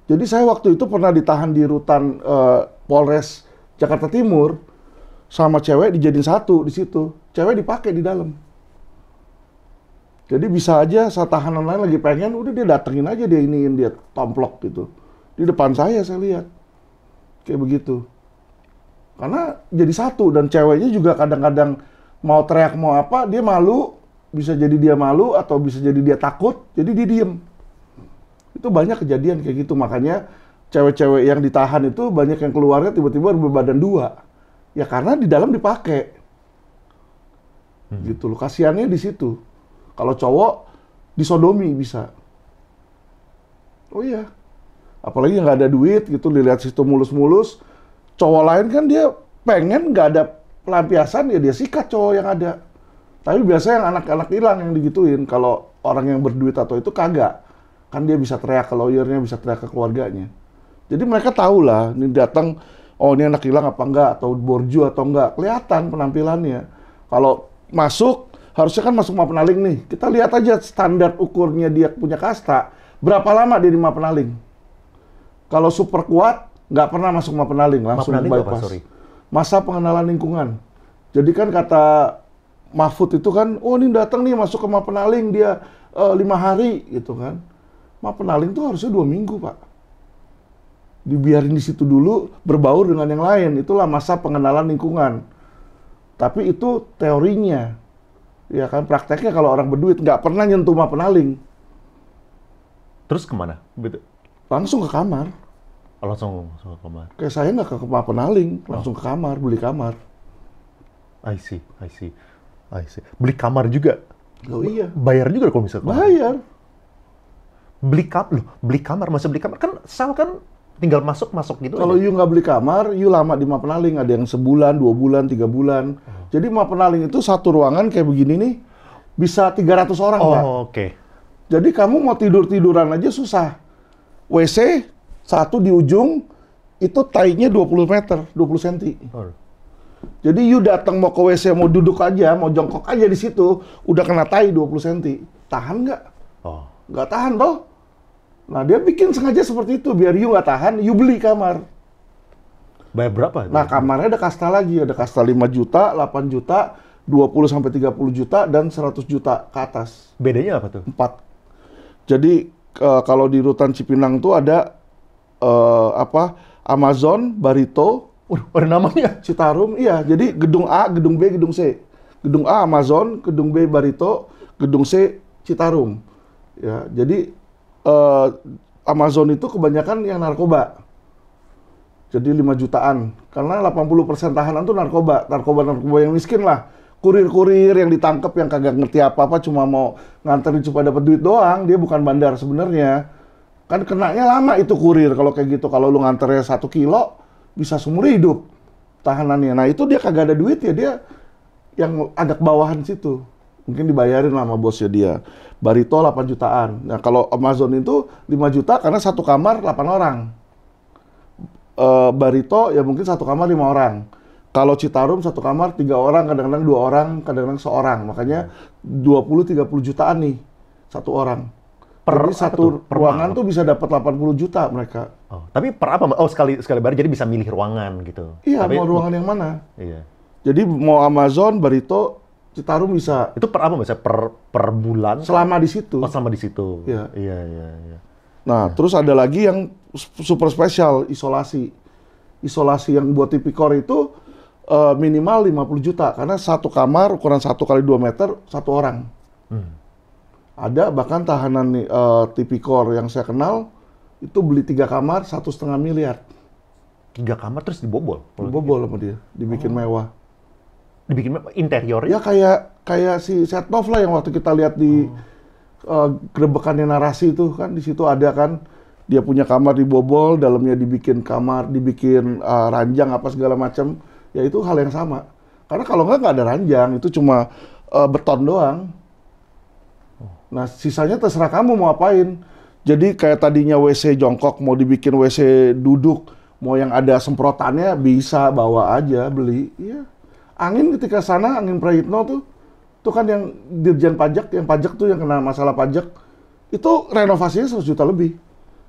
Jadi saya waktu itu pernah ditahan di Rutan Polres Jakarta Timur, sama cewek dijadiin satu di situ. Cewek dipakai di dalam. Jadi bisa aja saat tahanan lain lagi pengen, udah dia datengin aja, dia iniin, dia tomplok gitu. Di depan saya lihat. Kayak begitu. Karena jadi satu, dan ceweknya juga kadang-kadang mau teriak mau apa, dia malu, bisa jadi dia malu atau bisa jadi dia takut, jadi dia diem. Itu banyak kejadian kayak gitu, makanya cewek-cewek yang ditahan itu banyak yang keluarnya tiba-tiba berbadan dua. Ya karena di dalam dipakai. Gitu loh, kasihannya di situ. Kalau cowok disodomi bisa. Oh iya. Apalagi nggak ada duit gitu, dilihat situ mulus-mulus. Cowok lain kan dia pengen nggak ada pelampiasan, ya dia sikat cowok yang ada. Tapi biasanya yang anak-anak hilang yang digituin. Kalau orang yang berduit atau itu kagak. Kan dia bisa teriak ke lawyernya, bisa teriak ke keluarganya. Jadi mereka tahu lah, ini datang, oh ini anak hilang apa enggak, atau borju atau enggak. Kelihatan penampilannya. Kalau masuk, harusnya kan masuk Mapenaling nih. Kita lihat aja standar ukurnya dia punya kasta. Berapa lama dia di Mapenaling? Kalau super kuat, nggak pernah masuk Mapenaling, langsung bypass. Masa pengenalan lingkungan. Jadi kan kata Mahfud itu kan, oh ini datang nih masuk ke Mapenaling, dia 5 hari gitu kan. Mapenaling itu harusnya 2 minggu, Pak. Dibiarin di situ dulu, berbaur dengan yang lain. Itulah masa pengenalan lingkungan. Tapi itu teorinya. Ya kan, prakteknya kalau orang berduit nggak pernah nyentuh Mapenaling. Terus kemana? Betul. Langsung ke kamar. Langsung ke kamar. Kayak saya nggak ke Mapenaling, langsung ke kamar, beli kamar. I see. Beli kamar juga? Oh iya. Bayar juga kalau misalnya? Bayar. Beli kamar, masa beli kamar? Kan sel kan tinggal masuk gitu Kalau aja. you nggak beli kamar, you lama di Mapenaling. Ada yang sebulan, 2 bulan, 3 bulan. Jadi Mapenaling itu satu ruangan kayak begini nih, bisa 300 orang, Pak. Oke. Jadi kamu mau tidur-tiduran aja susah. WC, satu di ujung, itu tainya 20 meter, 20 cm. Jadi you datang mau ke WC, mau duduk aja, mau jongkok aja di situ, udah kena tai 20 cm. Tahan nggak? Nggak tahan toh. Nah dia bikin sengaja seperti itu, biar you nggak tahan, you beli kamar. Bayar berapa? Nah kamarnya ada kasta lagi, ada kasta 5 juta, 8 juta, 20 sampai 30 juta, dan 100 juta ke atas. Bedanya apa tuh? 4. Jadi kalau di Rutan Cipinang tuh ada Amazon, Barito, Ada namanya? Citarum, iya. Jadi gedung A, gedung B, gedung C. Gedung A Amazon, gedung B Barito, gedung C Citarum. Ya, jadi Amazon itu kebanyakan yang narkoba. Jadi 5 jutaan. Karena 80% tahanan tuh narkoba yang miskin lah. Kurir-kurir yang ditangkap yang kagak ngerti apa-apa, cuma mau nganterin supaya dapat duit doang, dia bukan bandar sebenarnya. Kan kenanya lama itu kurir kalau kayak gitu. Kalau lu nganternya 1 kilo, bisa seumur hidup tahanannya. Nah itu dia kagak ada duit ya, dia yang agak bawahan situ. Mungkin dibayarin lah sama bosnya dia. Barito 8 jutaan. Nah kalau Amazon itu 5 juta karena satu kamar 8 orang. Barito ya mungkin satu kamar 5 orang. Kalau Citarum satu kamar 3 orang, kadang-kadang 2 orang, kadang-kadang seorang. Makanya 20-30 jutaan nih satu orang. Jadi satu Per ruangan malam? tuh bisa dapat 80 juta mereka. Oh, tapi per apa? Oh, sekali bayar jadi bisa milih ruangan gitu. Iya, Tapi mau ruangan yang mana? iya. Jadi mau Amazon, Barito, Citarum bisa Itu per apa Mas? Per bulan? selama di situ. Oh, sama di situ. Iya. Iya, iya, iya. Nah, terus ada lagi yang super spesial, isolasi. Isolasi yang buat tipikor itu minimal 50 juta karena satu kamar ukuran 1 kali 2 meter satu orang. Ada bahkan tahanan tipikor yang saya kenal itu beli 3 kamar 1,5 miliar. 3 kamar terus dibobol. Bobol sama dia, dibikin mewah. Dibikin interiornya. Ya kayak si Setnov lah yang waktu kita lihat di gerebekannya narasi itu kan, di situ ada kan dia punya kamar dibobol, dalamnya dibikin kamar, dibikin ranjang apa segala macam. Ya itu hal yang sama. Karena kalau nggak ada ranjang, itu cuma beton doang. Nah, sisanya terserah kamu mau apain. Jadi kayak tadinya WC jongkok mau dibikin WC duduk, mau yang ada semprotannya bisa bawa aja beli. Iya. Angin ketika sana, angin Prayitno tuh kan yang Dirjen Pajak, yang pajak tuh yang kena masalah pajak, itu renovasinya 100 juta lebih.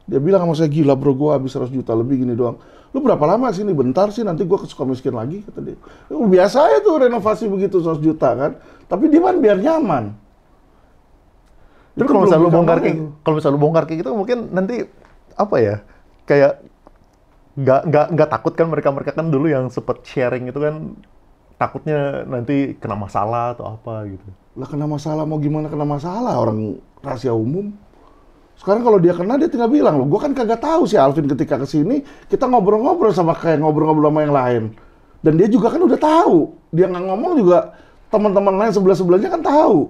Dia bilang sama saya, gila bro, gue habis 100 juta lebih gini doang. Lu berapa lama sini? Bentar sih, nanti gue suka miskin lagi, kata dia. Biasa ya tuh renovasi begitu 100 juta kan. Tapi dia kan biar nyaman. Tapi Itu kalau belum misalnya lu di bongkar kamarnya kayak, tuh. kalau misalnya lu bongkar kayak gitu mungkin nanti apa ya? Kayak nggak takut kan mereka kan dulu yang sempet sharing itu kan takutnya nanti kena masalah atau apa gitu. Lah kena masalah, mau gimana kena masalah? Orang rahasia umum. Sekarang kalau dia kena, dia tinggal bilang, loh, gue kan kagak tahu sih Alvin ketika kesini, kita ngobrol-ngobrol sama kayak ngobrol-ngobrol sama yang lain. Dan dia juga kan udah tahu. Dia nggak ngomong juga, teman-teman lain sebelah-sebelahnya kan tahu.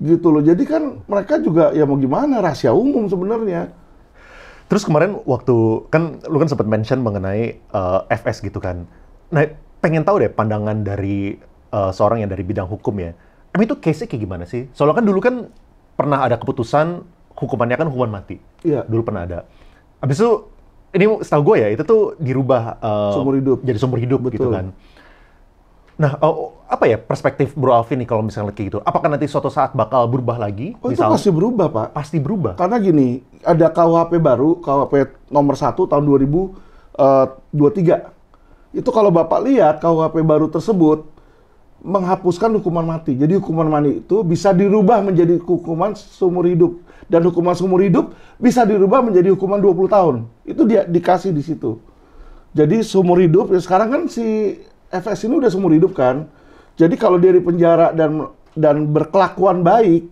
Gitu loh. Jadi kan mereka juga, ya mau gimana, rahasia umum sebenarnya. Terus kemarin waktu, kan lu kan sempat mention mengenai FS gitu kan. Nah, pengen tahu deh pandangan dari seorang yang dari bidang hukum ya. Itu case-nya kayak gimana sih? Soalnya kan dulu kan pernah ada keputusan hukumannya kan hukuman mati. Iya. Dulu pernah ada. Habis itu, ini setahu gue ya, itu tuh dirubah Seumur hidup. jadi seumur hidup gitu Betul. kan. Nah, apa ya perspektif Bro Alvin nih kalau misalnya kayak gitu? Apakah nanti suatu saat bakal berubah lagi? Oh itu pasti berubah Pak. Pasti berubah. Karena gini, ada KUHP baru, KUHP nomor 1 tahun 2023. Itu kalau Bapak lihat KUHP baru tersebut menghapuskan hukuman mati. Jadi hukuman mati itu bisa dirubah menjadi hukuman seumur hidup. Dan hukuman seumur hidup bisa dirubah menjadi hukuman 20 tahun. Itu dia dikasih di situ. Jadi seumur hidup, ya sekarang kan si FS ini udah seumur hidup kan. Jadi kalau dia di penjara dan berkelakuan baik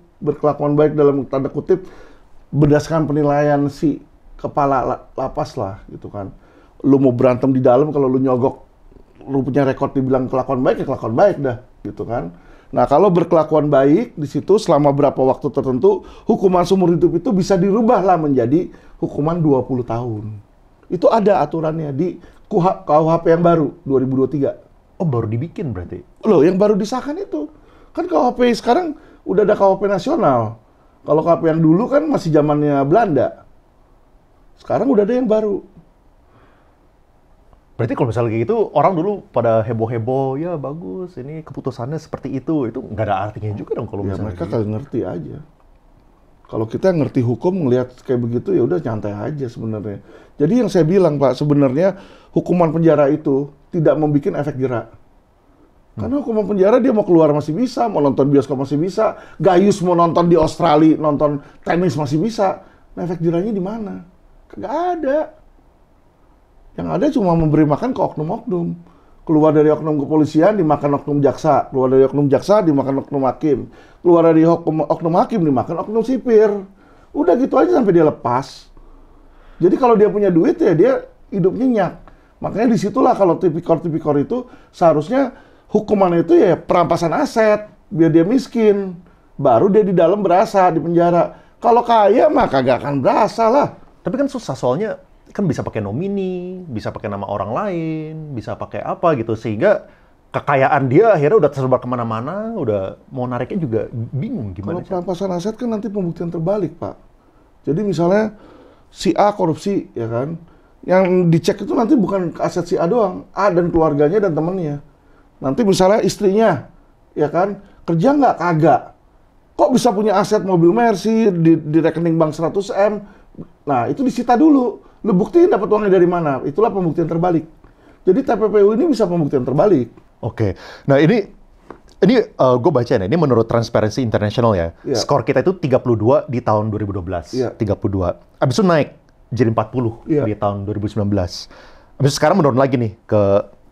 dalam tanda kutip berdasarkan penilaian si kepala lapas lah gitu kan. Lu mau berantem di dalam kalau lu nyogok, lu punya rekod dibilang kelakuan baik, ya kelakuan baik dah gitu kan. Nah, kalau berkelakuan baik di situ selama berapa waktu tertentu, hukuman seumur hidup itu bisa dirubah lah menjadi hukuman 20 tahun. Itu ada aturannya di KUHP yang baru 2023. Oh, baru dibikin berarti? Loh, yang baru disahkan itu. Kan KUHP sekarang udah ada KUHP nasional. Kalau KUHP yang dulu kan masih zamannya Belanda. Sekarang udah ada yang baru. Berarti kalau misalnya kayak gitu, orang dulu pada heboh-heboh, ya bagus, ini keputusannya seperti itu nggak ada artinya juga dong kalau Ya misalnya mereka gitu. kagak ngerti aja. Kalau kita ngerti hukum, ngelihat kayak begitu ya udah nyantai aja sebenarnya. Jadi yang saya bilang Pak, sebenarnya hukuman penjara itu tidak membuat efek jerak. Karena hukuman penjara dia mau keluar masih bisa, mau nonton bioskop masih bisa, Gayus mau nonton di Australia, nonton tenis masih bisa. Nah efek jeraknya di mana? Kagak ada. Yang ada cuma memberi makan ke oknum-oknum. Keluar dari oknum kepolisian, dimakan oknum jaksa. Keluar dari oknum jaksa, dimakan oknum hakim. Keluar dari oknum hakim, dimakan oknum sipir. Udah gitu aja sampai dia lepas. Jadi kalau dia punya duit ya dia hidup nyenyak. Makanya disitulah kalau tipikor-tipikor itu seharusnya hukuman itu ya perampasan aset. Biar dia miskin. Baru dia di dalam berasa, di penjara. Kalau kaya mah kagak akan berasa lah. Tapi kan susah soalnya, kan bisa pakai nomini, bisa pakai nama orang lain, bisa pakai apa gitu, sehingga kekayaan dia akhirnya udah tersebar kemana-mana, udah mau nariknya juga bingung Kalau gimana sih. perampasan aset kan nanti pembuktian terbalik, Pak. Jadi misalnya si A korupsi, ya kan? Yang dicek itu nanti bukan aset si A doang, A dan keluarganya dan temennya. Nanti misalnya istrinya, ya kan? Kerja nggak? Kagak. Kok bisa punya aset mobil Mercy di rekening bank 100 M? Nah, itu disita dulu. Lu buktiin dapat uangnya dari mana? Itulah pembuktian terbalik. Jadi TPPU ini bisa pembuktian terbalik. Oke. Nah, ini gue baca nih, ini menurut Transparency International ya. Iya. Skor kita itu 32 di tahun 2012. Iya. 32. Abis itu naik jadi 40 Iya. di tahun 2019. Abis itu sekarang menurun lagi nih ke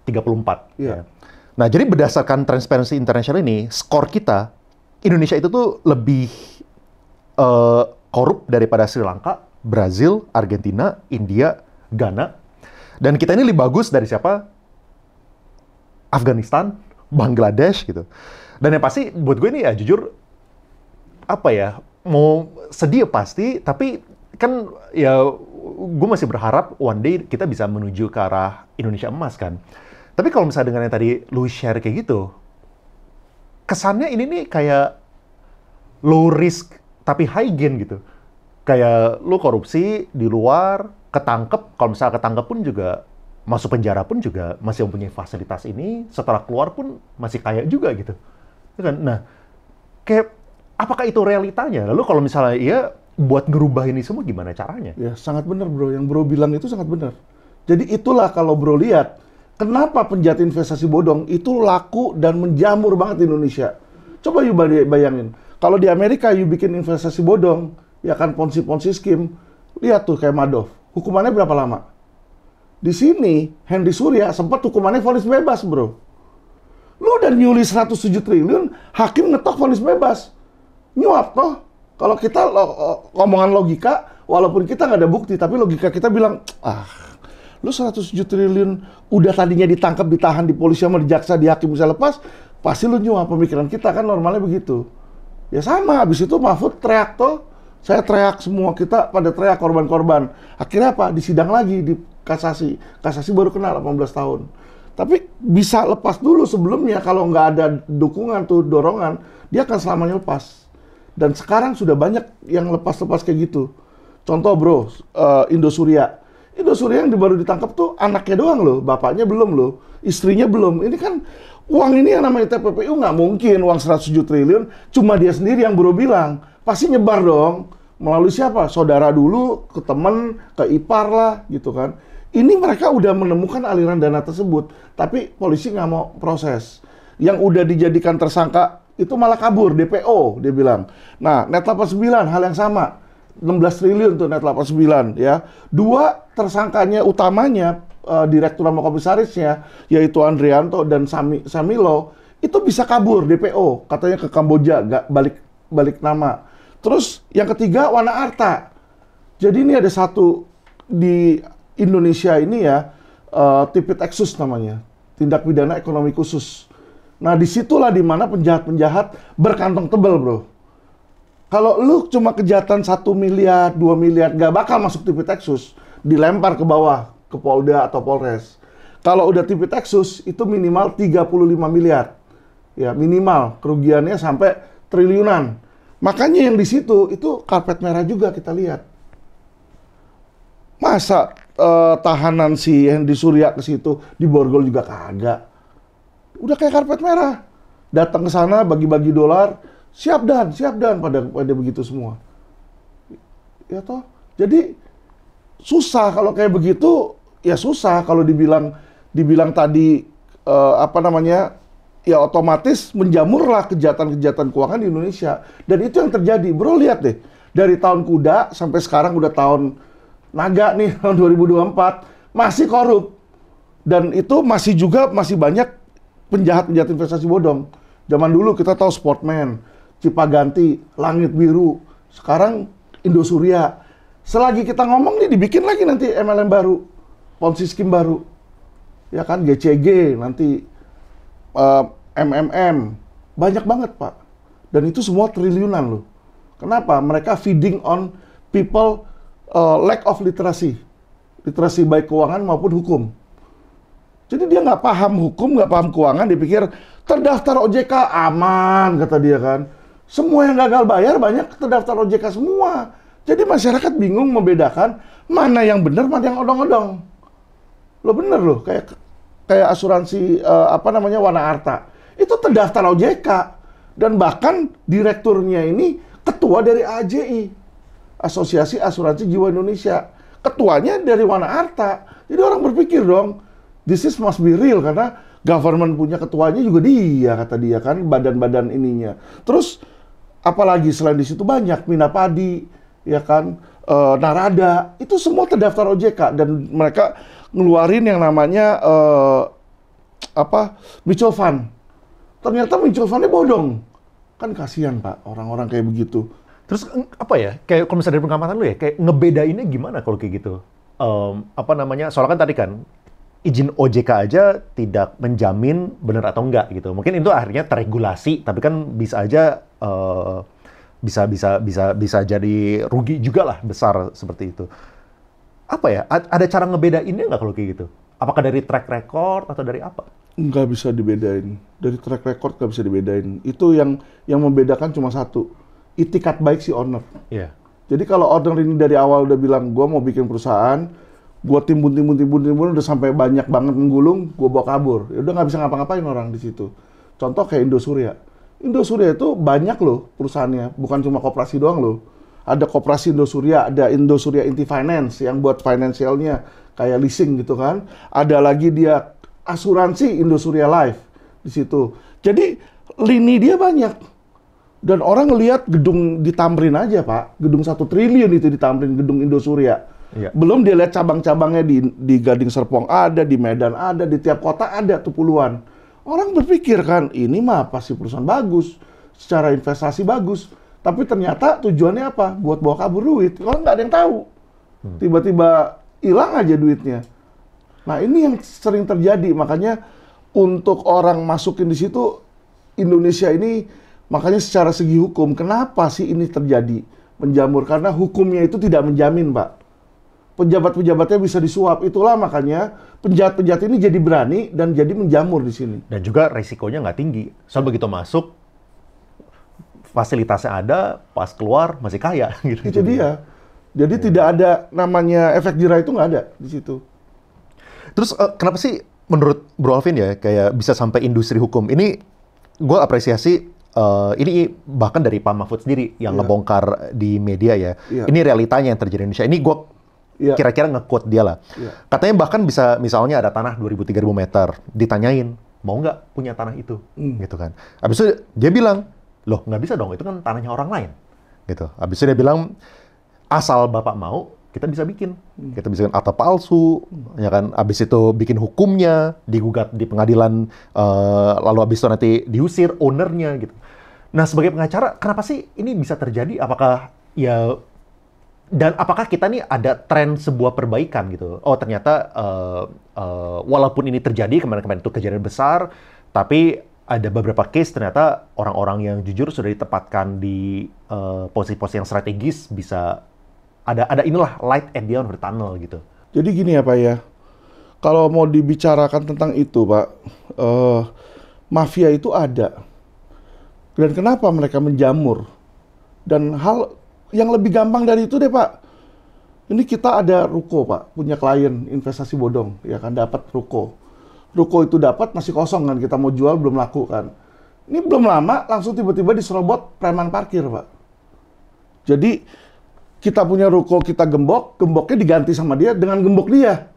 34. Iya. Ya. Nah, jadi berdasarkan Transparency International ini, skor kita, Indonesia itu tuh lebih korup daripada Sri Lanka, Brazil, Argentina, India, Ghana. Dan kita ini lebih bagus dari siapa? Afghanistan, Bangladesh gitu. Dan yang pasti buat gue ini ya jujur, apa ya, mau sedih pasti, tapi kan ya gue masih berharap one day kita bisa menuju ke arah Indonesia emas kan. Tapi kalau misalnya dengan yang tadi lu share kayak gitu, kesannya ini nih kayak low risk tapi high gain gitu. Kayak lu korupsi di luar, ketangkep, kalau misalnya ketangkep pun juga, masuk penjara pun juga masih mempunyai fasilitas ini, setelah keluar pun masih kaya juga gitu. Ya kan? Nah, kayak apakah itu realitanya? Lalu kalau misalnya iya, buat ngerubah ini semua gimana caranya? Ya, sangat benar bro. Yang bro bilang itu sangat benar. Jadi itulah kalau bro lihat, kenapa penjahat investasi bodong itu laku dan menjamur banget di Indonesia. Coba you bayangin, kalau di Amerika you bikin investasi bodong, ya kan ponzi scheme, lihat tuh kayak Madoff, hukumannya berapa lama? Di sini, Henry Surya sempat hukumannya vonis bebas, bro. Lu udah nyuli 107 triliun, hakim ngetok vonis bebas. Nyuap toh. Kalau kita ngomongan logika, walaupun kita nggak ada bukti, tapi logika kita bilang, lu 107 triliun udah tadinya ditangkap, ditahan di polisi sama di jaksa, di hakim bisa lepas, pasti lu nyuap. Pemikiran kita kan normalnya begitu. Ya sama, habis itu Mahfud teriak toh. Saya teriak, semua kita pada teriak, korban-korban. Akhirnya apa? Disidang lagi di kasasi. Kasasi baru kena 18 tahun. Tapi bisa lepas dulu sebelumnya, kalau nggak ada dukungan tuh, dorongan, dia akan selamanya lepas. Dan sekarang sudah banyak yang lepas-lepas kayak gitu. Contoh bro, Indosuria. Indosuria yang baru ditangkap tuh anaknya doang loh, bapaknya belum loh, istrinya belum. Ini kan uang ini yang namanya TPPU nggak mungkin, uang 107 triliun, cuma dia sendiri yang bro bilang. Pasti nyebar dong. Melalui siapa? Saudara dulu, ke teman, ke ipar lah, gitu kan. Ini mereka udah menemukan aliran dana tersebut, tapi polisi nggak mau proses. Yang udah dijadikan tersangka, itu malah kabur, DPO, dia bilang. Nah, Net 89, hal yang sama. 16 triliun tuh Net 89, ya. Dua tersangkanya utamanya, direktur sama komisarisnya, yaitu Andrianto dan Samilo, itu bisa kabur, DPO. Katanya ke Kamboja, nggak balik nama. Terus yang ketiga Wana Arta. Jadi ini ada satu di Indonesia ini ya, Tipikteksus namanya, tindak pidana ekonomi khusus. Nah disitulah dimana penjahat-penjahat berkantong tebal bro. Kalau lu cuma kejahatan 1 miliar, 2 miliar, gak bakal masuk Tipikteksus, dilempar ke bawah, ke Polda atau Polres. Kalau udah Tipikteksus, itu minimal 35 miliar. Ya minimal, kerugiannya sampai triliunan. Makanya yang di situ itu karpet merah juga kita lihat. Masa tahanan si Henry Surya ke situ diborgol juga kagak. Udah kayak karpet merah. Datang ke sana bagi-bagi dolar, siap dan pada begitu semua. Ya toh. Jadi susah kalau kayak begitu, ya susah kalau dibilang tadi ya otomatis menjamurlah kejahatan-kejahatan keuangan di Indonesia. Dan itu yang terjadi. Bro, lihat deh. Dari tahun kuda sampai sekarang udah tahun naga nih, tahun 2024. Masih korup. Dan itu masih banyak penjahat-penjahat investasi bodong. Zaman dulu kita tahu Sportman, Cipaganti, Langit Biru. Sekarang Indosuria. Selagi kita ngomong nih, dibikin lagi nanti MLM baru. Ponzi scheme baru. Ya kan, GCG, nanti MMM, banyak banget Pak. Dan itu semua triliunan loh. Kenapa? Mereka feeding on people lack of literacy. Literasi baik keuangan maupun hukum. Jadi dia nggak paham hukum, nggak paham keuangan, dipikir terdaftar OJK aman, kata dia kan. Semua yang gagal bayar banyak terdaftar OJK semua. Jadi masyarakat bingung membedakan mana yang benar, mana yang odong-odong. Lo bener loh, kayak asuransi Wana Arta itu terdaftar OJK, Dan bahkan direkturnya ini ketua dari AJI, Asosiasi Asuransi Jiwa Indonesia. Ketuanya dari Wana Arta. Jadi orang berpikir dong, this is must be real, karena government punya ketuanya juga dia, kata dia kan, badan-badan ininya. Terus apalagi selain di situ banyak Minapadi, ya kan, Narada, itu semua terdaftar OJK dan mereka ngeluarin yang namanya mutual fund. Ternyata mutual fund-nya bodong. Kan kasihan Pak, orang-orang kayak begitu. Terus apa ya, kayak kalau misalnya dari pengamatan lu ya, kayak ngebedainnya gimana kalau kayak gitu? Soalnya kan tadi kan, izin OJK aja tidak menjamin benar atau enggak gitu. Mungkin itu akhirnya terregulasi, tapi kan bisa aja bisa jadi rugi juga lah besar seperti itu. Apa ya? Ada cara ngebedainnya nggak kalau kayak gitu? Apakah dari track record atau dari apa? Nggak bisa dibedain. Dari track record nggak bisa dibedain. Itu yang membedakan cuma satu. Itikat baik si owner. Iya. Jadi kalau owner ini dari awal udah bilang, gue mau bikin perusahaan, gue timbun, udah sampai banyak banget menggulung, gue bawa kabur. Ya udah nggak bisa ngapa-ngapain orang di situ. Contoh kayak Indosuria. Indosuria itu banyak loh perusahaannya, bukan cuma koperasi doang loh. Ada koperasi Indosuria, ada Indosuria Inti Finance yang buat finansialnya kayak leasing gitu kan. Ada lagi dia asuransi Indosuria Life di situ. Jadi lini dia banyak. Dan orang ngelihat gedung di Tamrin aja Pak, gedung 1 triliun itu di Tamrin, gedung Indosuria. Iya. Belum dia lihat cabang-cabangnya di Gading Serpong ada, di Medan ada, di tiap kota ada tuh puluhan. Orang berpikir kan, ini mah pasti perusahaan bagus, secara investasi bagus. Tapi ternyata tujuannya apa? Buat bawa kabur duit. Orang nggak ada yang tahu. Tiba-tiba hilang aja duitnya. Nah ini yang sering terjadi, makanya untuk orang masukin di situ, Indonesia ini, makanya secara segi hukum, kenapa sih ini terjadi? Menjamur, karena hukumnya itu tidak menjamin, Pak. Pejabat-pejabatnya bisa disuap, itulah makanya penjahat-penjahat ini jadi berani dan jadi menjamur di sini. Dan juga resikonya nggak tinggi. Soal begitu masuk, fasilitasnya ada, pas keluar masih kaya. Gitu. Itu dia. Jadi tidak ada namanya efek jerah, itu nggak ada di situ. Terus kenapa sih menurut Bro Alvin ya kayak bisa sampai industri hukum? Ini gue apresiasi, ini bahkan dari Pak Mahfud sendiri yang ngebongkar di media ya. Ini realitanya yang terjadi di Indonesia. Ini gue kira-kira nge-quote dia lah. Katanya bahkan bisa misalnya ada tanah 2.000-3.000 meter, ditanyain mau nggak punya tanah itu, gitu kan. Habis itu dia bilang, loh nggak bisa dong, itu kan tanahnya orang lain, gitu. Habis itu dia bilang, asal Bapak mau, kita bisa bikin. Kita bisa bikin akta palsu, ya kan. Habis itu bikin hukumnya, digugat di pengadilan, lalu habis itu nanti diusir ownernya, gitu. Nah, sebagai pengacara, kenapa sih ini bisa terjadi? Apakah ya, dan apakah kita nih ada tren sebuah perbaikan gitu? Oh, ternyata walaupun ini terjadi, kemarin-kemarin itu kejadian besar, tapi ada beberapa case ternyata orang-orang yang jujur sudah ditempatkan di posisi-posisi yang strategis, bisa ada inilah light at the end of the tunnel gitu. Jadi gini ya Pak ya, kalau mau dibicarakan tentang itu Pak, mafia itu ada. Dan kenapa mereka menjamur? Dan hal yang lebih gampang dari itu deh Pak, ini kita ada ruko Pak, punya klien investasi bodong, ya kan, dapat ruko. Ruko itu dapat masih kosong kan, kita mau jual belum laku kan. Ini belum lama langsung tiba-tiba diserobot preman parkir Pak. Jadi kita punya ruko, kita gembok, gemboknya diganti sama dia dengan gembok dia.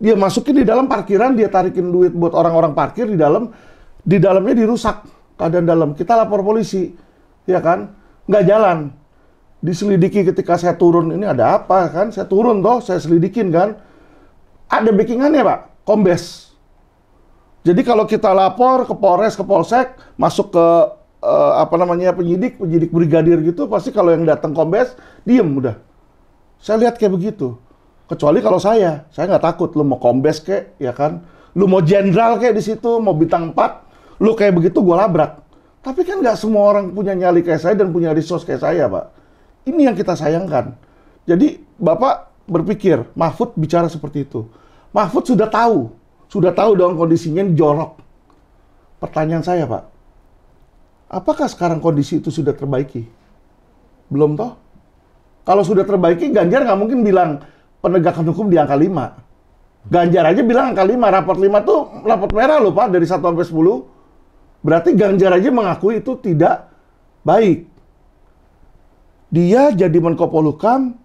Dia masukin di dalam parkiran, dia tarikin duit buat orang-orang parkir di dalamnya dirusak keadaan dalam. Kita lapor polisi, ya kan, nggak jalan. Diselidiki ketika saya turun, ini ada apa kan? Saya turun toh, saya selidikin kan. Ada backingannya Pak, Kombes. Jadi kalau kita lapor ke Polres, ke Polsek, masuk ke penyidik brigadir gitu, pasti kalau yang datang Kombes, diem udah. Saya lihat kayak begitu. Kecuali kalau saya nggak takut. Lu mau Kombes kek, ya kan? Lu mau jenderal kek di situ, mau bintang 4, lu kayak begitu gua labrak. Tapi kan nggak semua orang punya nyali kayak saya dan punya resource kayak saya, Pak. Ini yang kita sayangkan. Jadi Bapak berpikir, Mahfud bicara seperti itu. Mahfud sudah tahu dong kondisinya jorok. Pertanyaan saya, Pak, apakah sekarang kondisi itu sudah terbaiki? Belum toh? Kalau sudah terbaiki, Ganjar nggak mungkin bilang penegakan hukum di angka 5. Ganjar aja bilang angka 5, raport 5 tuh raport merah loh Pak, dari 1 sampai 10. Berarti Ganjar aja mengakui itu tidak baik. Dia jadi Menko Polhukam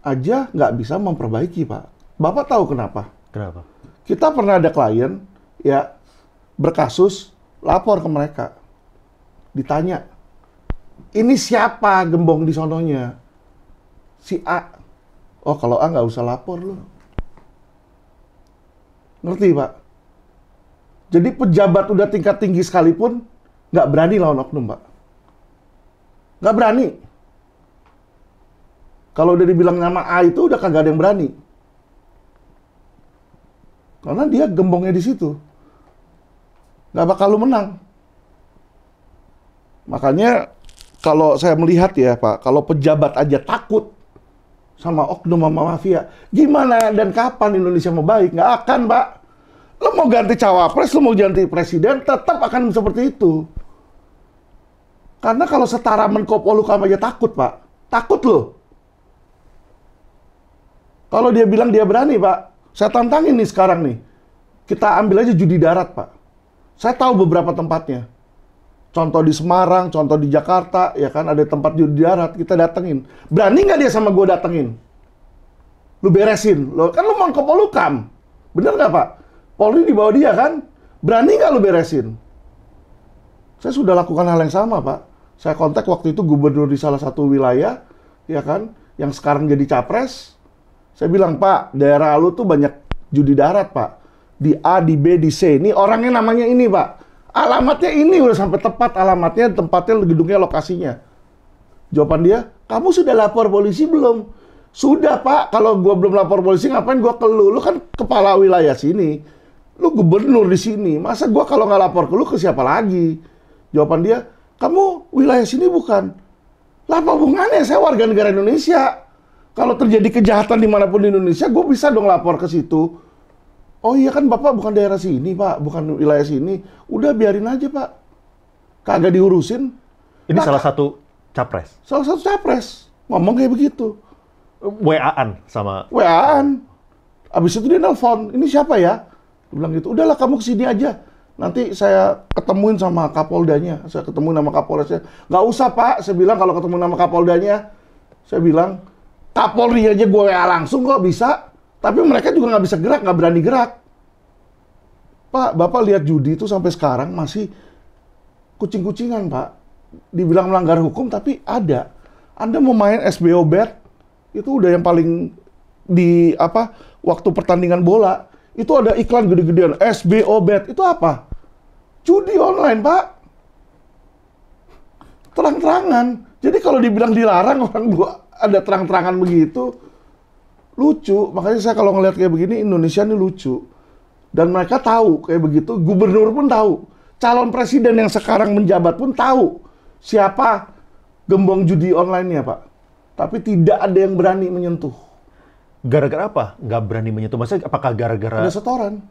aja nggak bisa memperbaiki, Pak. Bapak tahu kenapa? Kenapa? Kita pernah ada klien, ya, berkasus, lapor ke mereka. Ditanya, ini siapa gembong di sononya? Si A. Oh, kalau A nggak usah lapor lu. Ngerti, Pak? Jadi pejabat udah tingkat tinggi sekalipun nggak berani lawan oknum, Pak. Nggak berani. Kalau udah dibilang nama A itu udah kagak ada yang berani. Karena dia gembongnya di situ. Nggak bakal lu menang. Makanya kalau saya melihat ya, Pak, kalau pejabat aja takut sama oknum sama mafia, gimana dan kapan Indonesia mau baik? Nggak akan, Pak. Lo mau ganti cawapres, lo mau ganti presiden, tetap akan seperti itu. Karena kalau setara Menko Polhukam aja takut, Pak. Takut loh. Kalau dia bilang dia berani, Pak. Saya tantangin nih sekarang nih. Kita ambil aja judi darat, Pak. Saya tahu beberapa tempatnya. Contoh di Semarang, contoh di Jakarta, ya kan ada tempat judi darat, kita datengin. Berani nggak dia sama gue datengin? Lu beresin. Lo kan lu Menko Polhukam. Bener nggak, Pak? Polri di bawah dia kan? Berani nggak lu beresin? Saya sudah lakukan hal yang sama, Pak. Saya kontak waktu itu gubernur di salah satu wilayah, ya kan, yang sekarang jadi capres. Saya bilang, Pak, daerah lu tuh banyak judi darat, Pak. Di A, di B, di C. Ini orangnya namanya ini, Pak. Alamatnya ini udah sampai tepat alamatnya, tempatnya, gedungnya, lokasinya. Jawaban dia, kamu sudah lapor polisi belum? Sudah, Pak. Kalau gua belum lapor polisi, ngapain gua ke lu? Lu kan kepala wilayah sini. Lu gubernur di sini. Masa gua kalau nggak lapor ke lu, ke siapa lagi? Jawaban dia, kamu wilayah sini bukan? Lah apa hubungannya? Saya warga negara Indonesia. Kalau terjadi kejahatan dimanapun di Indonesia, gue bisa dong lapor ke situ. Oh iya kan Bapak bukan daerah sini, Pak. Bukan wilayah sini. Udah biarin aja, Pak. Kagak diurusin. Ini salah satu capres? Salah satu capres. Ngomong kayak begitu. WA-an sama... WA-an. Abis itu dia nelfon. Ini siapa ya? Dia bilang gitu. Udahlah kamu kesini aja. Nanti saya ketemuin sama Kapoldanya. Saya ketemuin sama Kapolresnya. Nggak usah, Pak. Saya bilang kalau ketemu sama Kapoldanya. Saya bilang, Kapolri aja gue WA langsung kok bisa. Tapi mereka juga nggak bisa gerak, nggak berani gerak. Pak, Bapak lihat judi itu sampai sekarang masih kucing-kucingan, Pak. Dibilang melanggar hukum, tapi ada. Anda mau main SBO Bet, itu udah yang paling di apa waktu pertandingan bola. Itu ada iklan gede-gedean, SBO Bet. Itu apa? Judi online, Pak. Terang-terangan. Jadi kalau dibilang dilarang, orang gua ada terang-terangan begitu, lucu. Makanya saya kalau ngelihat kayak begini, Indonesia ini lucu. Dan mereka tahu kayak begitu, gubernur pun tahu. Calon presiden yang sekarang menjabat pun tahu siapa gembong judi online-nya, Pak. Tapi tidak ada yang berani menyentuh. Gara-gara apa? Nggak berani menyentuh? Maksudnya apakah gara-gara... Ada setoran.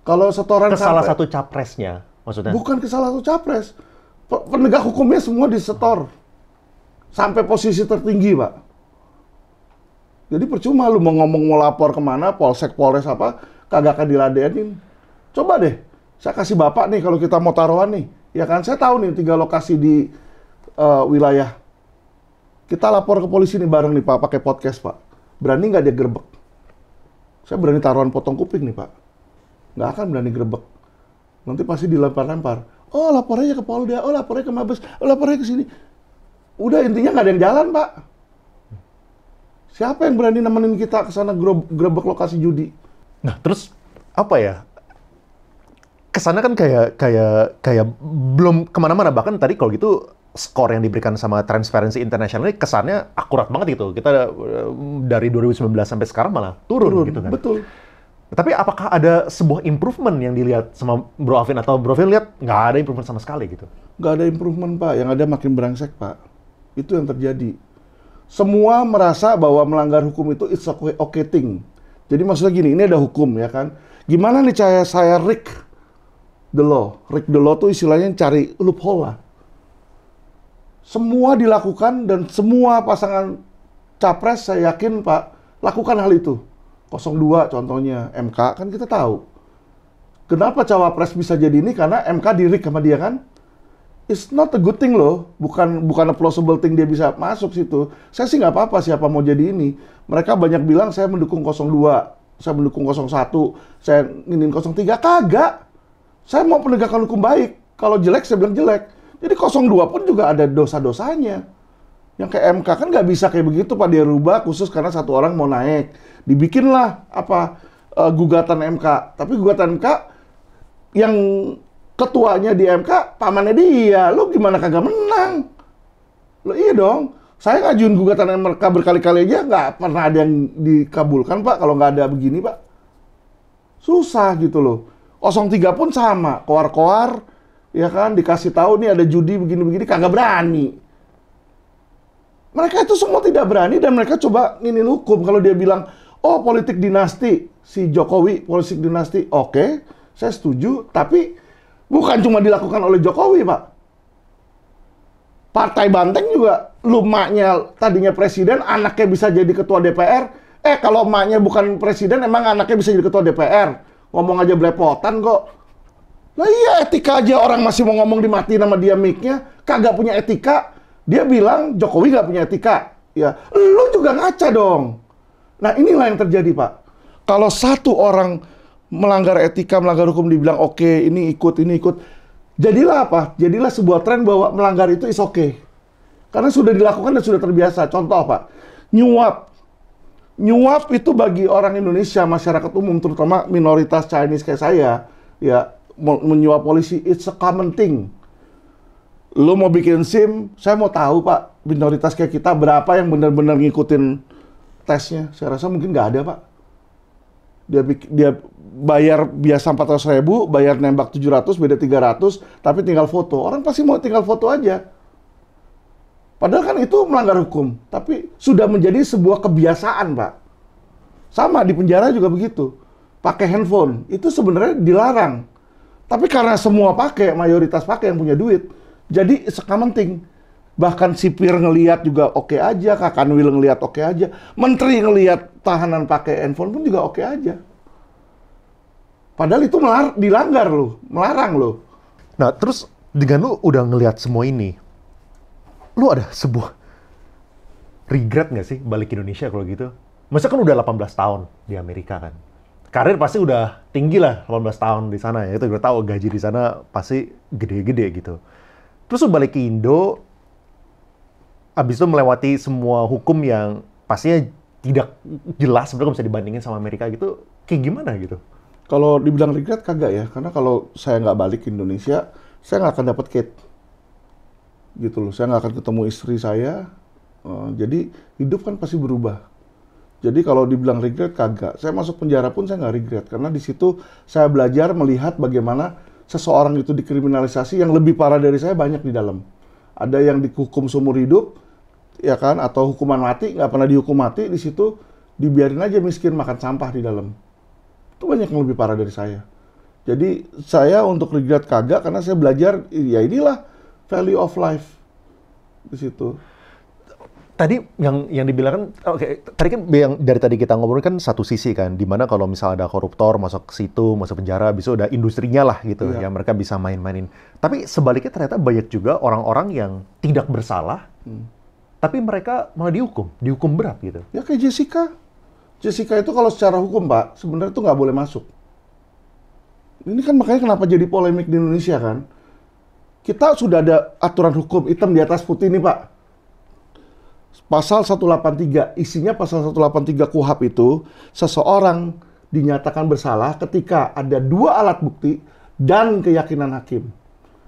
Kalau setoran ke salah satu capresnya, maksudnya? Bukan ke salah satu capres. Penegak hukumnya semua disetor. Sampai posisi tertinggi, Pak. Jadi percuma lu mau ngomong mau lapor kemana, polsek, polres apa, kagak akan diladenin. Coba deh, saya kasih Bapak nih kalau kita mau taruhan nih. Ya kan, saya tahu nih 3 lokasi di wilayah. Kita lapor ke polisi nih bareng nih Pak, pakai podcast Pak. Berani nggak dia gerbek? Saya berani taruhan potong kuping nih Pak. Nggak akan berani gerbek. Nanti pasti dilempar-lempar. Oh lapor aja ke Polda, oh lapor aja ke Mabes, oh lapor aja ke sini. Udah intinya nggak ada yang jalan Pak. Siapa yang berani nemenin kita ke sana gerebek lokasi judi? Nah, terus apa ya? Kesana kan kayak belum kemana-mana. Bahkan tadi kalau gitu skor yang diberikan sama Transparency International ini kesannya akurat banget gitu. Kita dari 2019 sampai sekarang malah turun gitu kan. Betul. Tapi apakah ada sebuah improvement yang dilihat sama Bro Alvin atau Bro Alvin lihat nggak ada improvement sama sekali gitu? Nggak ada improvement Pak. Yang ada makin brengsek Pak. Itu yang terjadi. Semua merasa bahwa melanggar hukum itu it's okay thing. Jadi maksudnya gini, ini ada hukum ya kan. Gimana nih saya rig the law? Rig the law tuh istilahnya cari loophole lah. Semua dilakukan dan semua pasangan capres saya yakin Pak lakukan hal itu. 02 contohnya MK kan kita tahu. Kenapa cawapres bisa jadi ini? Karena MK dirik sama dia kan? It's not a good thing loh, bukan a plausible thing dia bisa masuk situ. Saya sih nggak apa-apa siapa mau jadi ini. Mereka banyak bilang saya mendukung 02, saya mendukung 01, saya ingin 03. Kagak. Saya mau penegakan hukum baik. Kalau jelek saya bilang jelek. Jadi 02 pun juga ada dosa-dosanya. Yang kayak MK kan nggak bisa kayak begitu Pak, dia rubah khusus karena satu orang mau naik. Dibikinlah gugatan MK. Tapi gugatan MK yang ketuanya di MK, pamannya dia. Lu gimana kagak menang? Lo iya dong. Saya ngajuin gugatan MK berkali-kali aja nggak pernah ada yang dikabulkan Pak kalau nggak ada begini Pak. Susah gitu loh. 03 pun sama, koar-koar, ya kan, dikasih tahu nih ada judi begini-begini, kagak berani. Mereka itu semua tidak berani dan mereka coba nginin hukum. Kalau dia bilang, oh politik dinasti, si Jokowi politik dinasti, oke, saya setuju, tapi bukan cuma dilakukan oleh Jokowi, Pak. Partai Banteng juga, lu maknya tadinya presiden, anaknya bisa jadi ketua DPR. Kalau maknya bukan presiden, emang anaknya bisa jadi ketua DPR. Ngomong aja belepotan kok. Nah iya, etika aja orang masih mau ngomong dimatiin sama dia mic-nya, kagak punya etika. Dia bilang Jokowi nggak punya etika. Ya, lu juga ngaca dong. Nah inilah yang terjadi, Pak. Kalau satu orang melanggar etika, melanggar hukum, dibilang oke, ini ikut. Jadilah apa? Jadilah sebuah tren bahwa melanggar itu is oke. Karena sudah dilakukan dan sudah terbiasa. Contoh, Pak, nyuap. Nyuap itu bagi orang Indonesia, masyarakat umum, terutama minoritas Chinese kayak saya, ya, menyuap polisi, it's a common thing. Lu mau bikin SIM, saya mau tahu, Pak, minoritas kayak kita, berapa yang benar-benar ngikutin tesnya. Saya rasa mungkin nggak ada, Pak. Dia bayar biasa 400.000, bayar nembak 700, beda 300, tapi tinggal foto. Orang pasti mau tinggal foto aja. Padahal kan itu melanggar hukum, tapi sudah menjadi sebuah kebiasaan, Pak. Sama di penjara juga begitu. Pakai handphone, itu sebenarnya dilarang. Tapi karena semua pakai, mayoritas pakai yang punya duit, jadi common thing. Bahkan sipir ngelihat juga oke aja, Kakanwil ngelihat oke aja, menteri ngelihat tahanan pakai handphone pun juga oke aja. Padahal itu dilanggar loh, melarang loh. Nah, terus dengan lu udah ngelihat semua ini, lu ada sebuah regret nggak sih balik Indonesia kalau gitu? Maksudnya kan udah 18 tahun di Amerika kan. Karir pasti udah tinggi lah 18 tahun di sana ya. Itu gue tahu gaji di sana pasti gede-gede gitu. Terus lu balik ke Indo, abis itu melewati semua hukum yang pastinya tidak jelas sebenarnya bisa dibandingin sama Amerika gitu, kayak gimana gitu? Kalau dibilang regret kagak ya, karena kalau saya nggak balik ke Indonesia, saya nggak akan dapat kid. Gitu loh, saya nggak akan ketemu istri saya. Jadi hidup kan pasti berubah. Jadi kalau dibilang regret kagak. Saya masuk penjara pun saya nggak regret, karena di situ saya belajar melihat bagaimana seseorang itu dikriminalisasi yang lebih parah dari saya banyak di dalam. Ada yang dihukum seumur hidup, ya kan, atau hukuman mati, nggak pernah dihukum mati, di situ dibiarin aja miskin makan sampah di dalam. Itu banyak yang lebih parah dari saya. Jadi saya untuk regret kagak, karena saya belajar, ya inilah value of life di situ. Tadi yang dibilang kan, tadi kan yang dari tadi kita ngobrol kan satu sisi kan, dimana kalau misalnya ada koruptor masuk ke situ, masuk penjara, bisa udah industrinya lah gitu, yang mereka bisa main-mainin. Tapi sebaliknya ternyata banyak juga orang-orang yang tidak bersalah, tapi mereka malah dihukum berat gitu. Ya kayak Jessica. Jessica itu kalau secara hukum, Pak, sebenarnya itu nggak boleh masuk. Ini kan makanya kenapa jadi polemik di Indonesia kan. Kita sudah ada aturan hukum hitam di atas putih nih, Pak. Pasal 183, isinya pasal 183 KUHP itu, seseorang dinyatakan bersalah ketika ada dua alat bukti dan keyakinan hakim.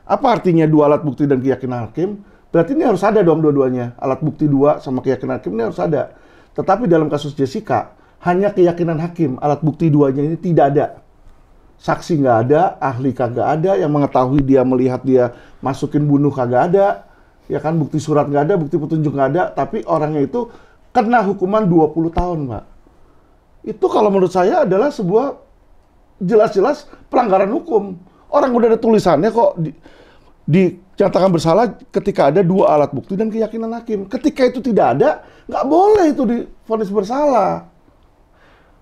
Apa artinya dua alat bukti dan keyakinan hakim? Berarti ini harus ada dong dua-duanya. Alat bukti dua sama keyakinan hakim ini harus ada. Tetapi dalam kasus Jessica, hanya keyakinan hakim, alat bukti duanya ini tidak ada. Saksi nggak ada, ahli kagak ada, yang mengetahui dia melihat dia masukin bunuh kagak ada. Ya kan, bukti surat nggak ada, bukti petunjuk nggak ada, tapi orangnya itu kena hukuman 20 tahun, Pak. Itu kalau menurut saya adalah sebuah jelas-jelas pelanggaran hukum. Orang udah ada tulisannya kok dinyatakan bersalah ketika ada dua alat bukti dan keyakinan hakim. Ketika itu tidak ada, nggak boleh itu divonis bersalah.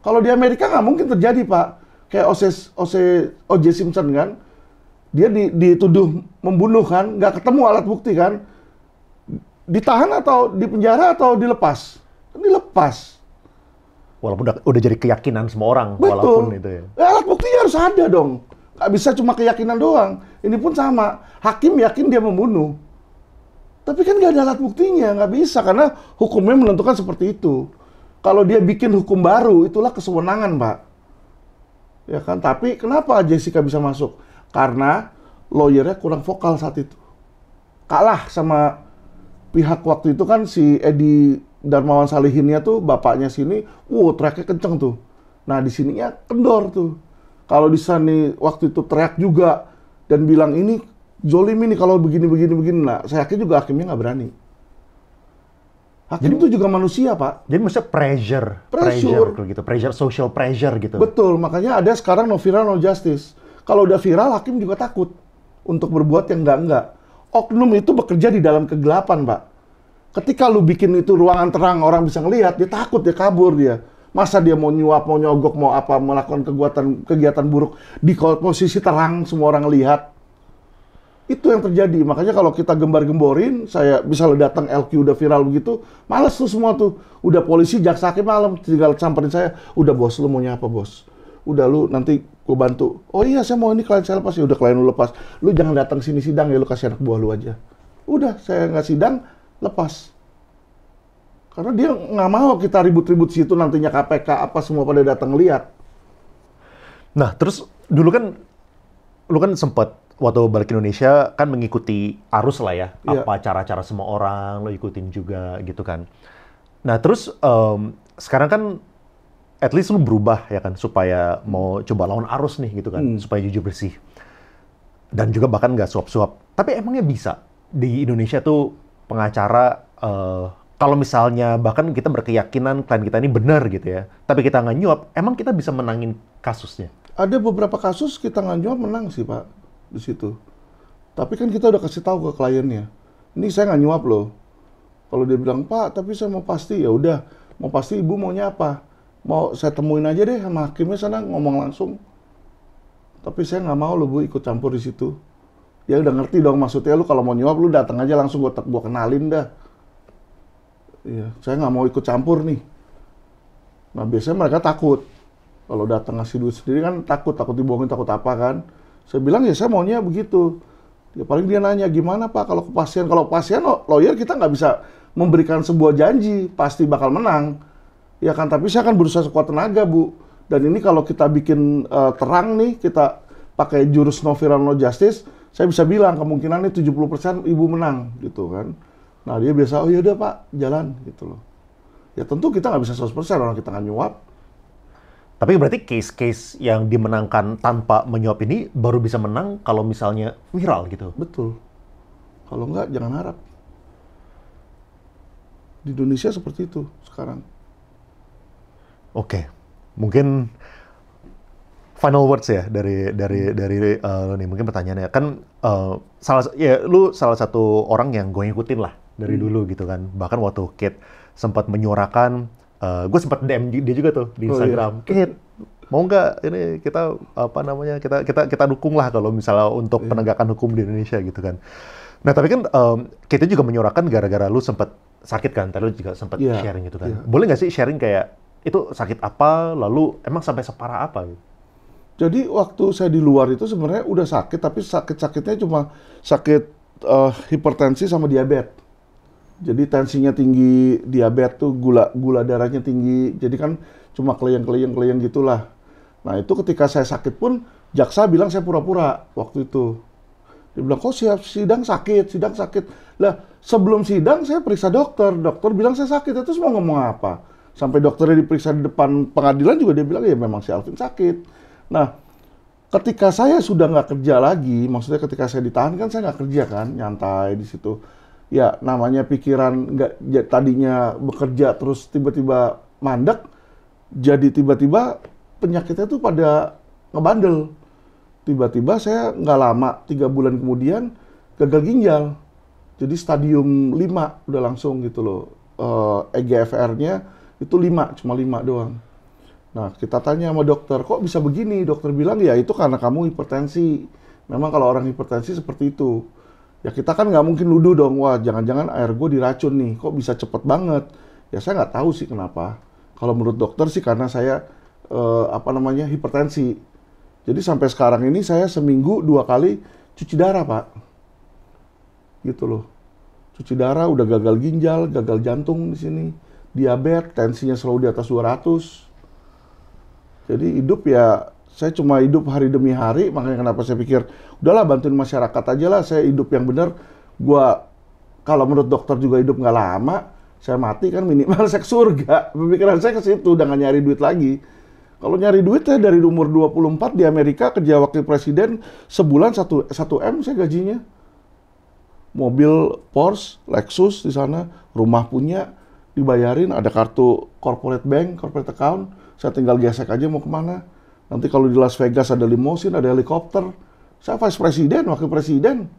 Kalau di Amerika nggak mungkin terjadi, Pak. Kayak O.J. Simpson kan, dia dituduh membunuh kan, nggak ketemu alat bukti kan, ditahan atau dipenjara atau dilepas? Kan dilepas. Walaupun udah jadi keyakinan semua orang, Betul. walaupun itu ya. Alat buktinya harus ada dong. Nggak bisa cuma keyakinan doang. Ini pun sama. Hakim yakin dia membunuh. Tapi kan nggak ada alat buktinya. Nggak bisa, karena hukumnya menentukan seperti itu. Kalau dia bikin hukum baru, itulah kesewenangan, Pak. Ya kan? Tapi kenapa Jessica bisa masuk? Karena lawyernya kurang vokal saat itu. Kalah sama pihak waktu itu kan si Edi Darmawan Salihinnya tuh, bapaknya sini, teriaknya kenceng tuh. Nah, di sininya kendor tuh. Kalau di sana waktu itu teriak juga dan bilang ini zolim ini kalau begini. Nah, saya yakin juga hakimnya nggak berani. Hakim itu juga manusia, Pak. Jadi maksudnya pressure gitu, social pressure gitu. Betul, makanya ada sekarang no viral no justice. Kalau udah viral, hakim juga takut untuk berbuat yang enggak. Oknum itu bekerja di dalam kegelapan, Pak. Ketika lu bikin itu ruangan terang, orang bisa ngelihat, dia takut, dia kabur dia. Masa dia mau nyuap, mau nyogok, mau apa, melakukan kegiatan buruk di posisi terang, semua orang lihat. Itu yang terjadi. Makanya kalau kita gembar-gemborin, saya bisa datang LQ udah viral begitu, males tuh semua tuh. Udah polisi, jaksa hakim malam, tinggal samperin saya, udah bos, lu maunya apa bos? Udah lu nanti gue bantu. Oh iya, saya mau ini klien saya lepas. Ya udah, klien lu lepas. Lu jangan datang sini sidang ya, lu kasih anak buah lu aja. Udah, saya nggak sidang, lepas. Karena dia nggak mau kita ribut-ribut situ, nantinya KPK apa semua pada datang lihat. Nah, terus dulu kan lu kan sempat waktu balik Indonesia kan mengikuti arus lah ya, apa cara-cara semua orang lo ikutin juga gitu kan. Nah, terus sekarang kan at least lu berubah ya kan, supaya mau coba lawan arus nih gitu kan, supaya jujur bersih. Dan juga bahkan nggak suap-suap. Tapi emangnya bisa di Indonesia tuh pengacara kalau misalnya bahkan kita berkeyakinan klien kita ini benar gitu ya, tapi kita nggak nyuap, emang kita bisa menangin kasusnya? Ada beberapa kasus kita nggak nyuap menang sih, Pak, di situ. Tapi kan kita udah kasih tahu ke kliennya, ini saya nggak nyuap loh. Kalau dia bilang, Pak, tapi saya mau pasti, ya udah, mau pasti ibu maunya apa? Mau saya temuin aja deh sama hakimnya sana, ngomong langsung. Tapi saya nggak mau loh Bu ikut campur di situ. Ya udah ngerti dong maksudnya, lu kalau mau nyuap lu datang aja langsung, gua kenalin dah. Iya, saya nggak mau ikut campur nih. Nah, biasanya mereka takut. Kalau datang ngasih duit sendiri kan takut dibohongin, takut apa kan. Saya bilang ya saya maunya begitu. Ya paling dia nanya, gimana Pak kalau ke pasien? Kalau pasien, lawyer kita nggak bisa memberikan sebuah janji, pasti bakal menang. Ya kan, tapi saya akan berusaha sekuat tenaga, Bu. Dan ini kalau kita bikin terang nih, kita pakai jurus no viral no justice, saya bisa bilang kemungkinannya 70% ibu menang, gitu kan. Nah, dia biasa, oh yaudah Pak, jalan, gitu loh. Ya tentu kita nggak bisa 100% orang kita nggak nyuap. Tapi berarti case-case yang dimenangkan tanpa menyuap ini baru bisa menang kalau misalnya viral gitu? Betul. Kalau nggak, jangan harap. Di Indonesia seperti itu sekarang. Oke. Mungkin final words ya dari lo nih. Mungkin pertanyaannya kan lu salah satu orang yang gue ngikutin lah dari dulu gitu kan. Bahkan waktu Kate sempat menyuarakan, gue sempat DM dia juga tuh di Instagram. Kate, mau nggak ini kita dukung lah kalau misalnya untuk penegakan hukum di Indonesia gitu kan. Nah, tapi kan Kate juga menyuarakan gara-gara lu sempat sakit kan. Tadi lu juga sempat sharing gitu kan. Boleh nggak sih sharing kayak itu sakit apa, lalu emang sampai separah apa gitu? Jadi waktu saya di luar itu sebenarnya udah sakit, tapi sakit-sakitnya cuma sakit hipertensi sama diabetes. Jadi tensinya tinggi, diabetes tuh gula darahnya tinggi. Jadi kan cuma keleyang gitulah. Nah, itu ketika saya sakit pun jaksa bilang saya pura-pura waktu itu. Dia bilang, kok sidang sakit. Lah, sebelum sidang saya periksa dokter bilang saya sakit. Terus mau ngomong apa? Sampai dokternya diperiksa di depan pengadilan juga dia bilang, ya memang si Alvin sakit. Nah, ketika saya sudah nggak kerja lagi, maksudnya ketika saya ditahan kan saya nggak kerja kan, nyantai di situ. Ya, namanya pikiran nggak tadinya bekerja terus tiba-tiba mandek, jadi tiba-tiba penyakitnya tuh pada ngebandel. Tiba-tiba saya nggak lama, 3 bulan kemudian gagal ginjal. Jadi stadium 5 udah langsung gitu loh. EGFR-nya itu 5, cuma 5 doang. Nah, kita tanya sama dokter, kok bisa begini? Dokter bilang, ya itu karena kamu hipertensi. Memang kalau orang hipertensi seperti itu. Ya kita kan nggak mungkin nuduh dong, wah jangan-jangan air gue diracun nih, kok bisa cepet banget? Ya saya nggak tahu sih kenapa. Kalau menurut dokter sih karena saya hipertensi. Jadi sampai sekarang ini saya seminggu 2 kali cuci darah, Pak. Gitu loh. Cuci darah, udah gagal ginjal, gagal jantung di sini, diabetes, tensinya selalu di atas 200. Jadi hidup ya, saya cuma hidup hari demi hari, makanya kenapa saya pikir, udahlah bantuin masyarakat aja lah, saya hidup yang benar. Gua, kalau menurut dokter juga hidup nggak lama, saya mati kan minimal saya ke surga. Pemikiran saya ke situ, udah nggak nyari duit lagi. Kalau nyari duit saya dari umur 24 di Amerika kerja wakil presiden, sebulan 1 M saya gajinya. Mobil Porsche, Lexus di sana, rumah punya, dibayarin, ada kartu corporate bank, corporate account, saya tinggal gesek aja mau kemana. Nanti kalau di Las Vegas ada limosin, ada helikopter. Saya vice presiden, wakil presiden.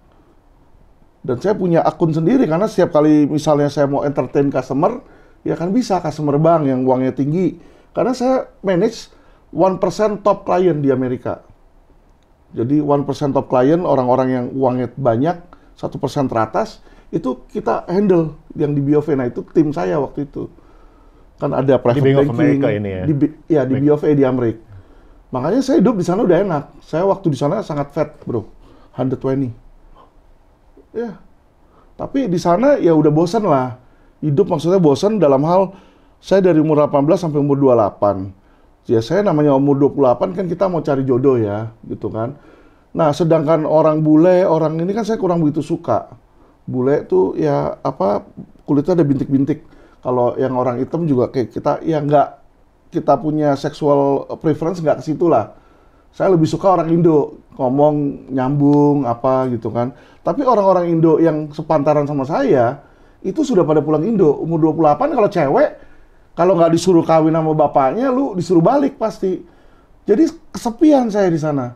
Dan saya punya akun sendiri, karena setiap kali misalnya saya mau entertain customer, ya kan bisa customer bank yang uangnya tinggi. Karena saya manage 1% top client di Amerika. Jadi 1% top client, orang-orang yang uangnya banyak, 1% teratas, itu kita handle yang di BofA. Nah itu tim saya waktu itu. Kan ada private di Bank of banking. America ini ya? Di BofA di Amerika. Makanya saya hidup di sana udah enak. Saya waktu di sana sangat fat, bro. 120. Ya. Tapi di sana ya udah bosan lah. Hidup maksudnya bosan dalam hal, saya dari umur 18 sampai umur 28. Ya saya namanya umur 28 kan kita mau cari jodoh ya, gitu kan. Nah, sedangkan orang bule, orang ini kan saya kurang begitu suka. Bule tuh ya kulitnya ada bintik-bintik. Kalau yang orang hitam juga kayak kita, ya nggak, kita punya sexual preference nggak ke situ lah. Saya lebih suka orang Indo, ngomong nyambung apa gitu kan. Tapi orang-orang Indo yang sepantaran sama saya, itu sudah pada pulang Indo. Umur 28 kalau cewek, kalau nggak disuruh kawin sama bapaknya, lu disuruh balik pasti. Jadi kesepian saya di sana.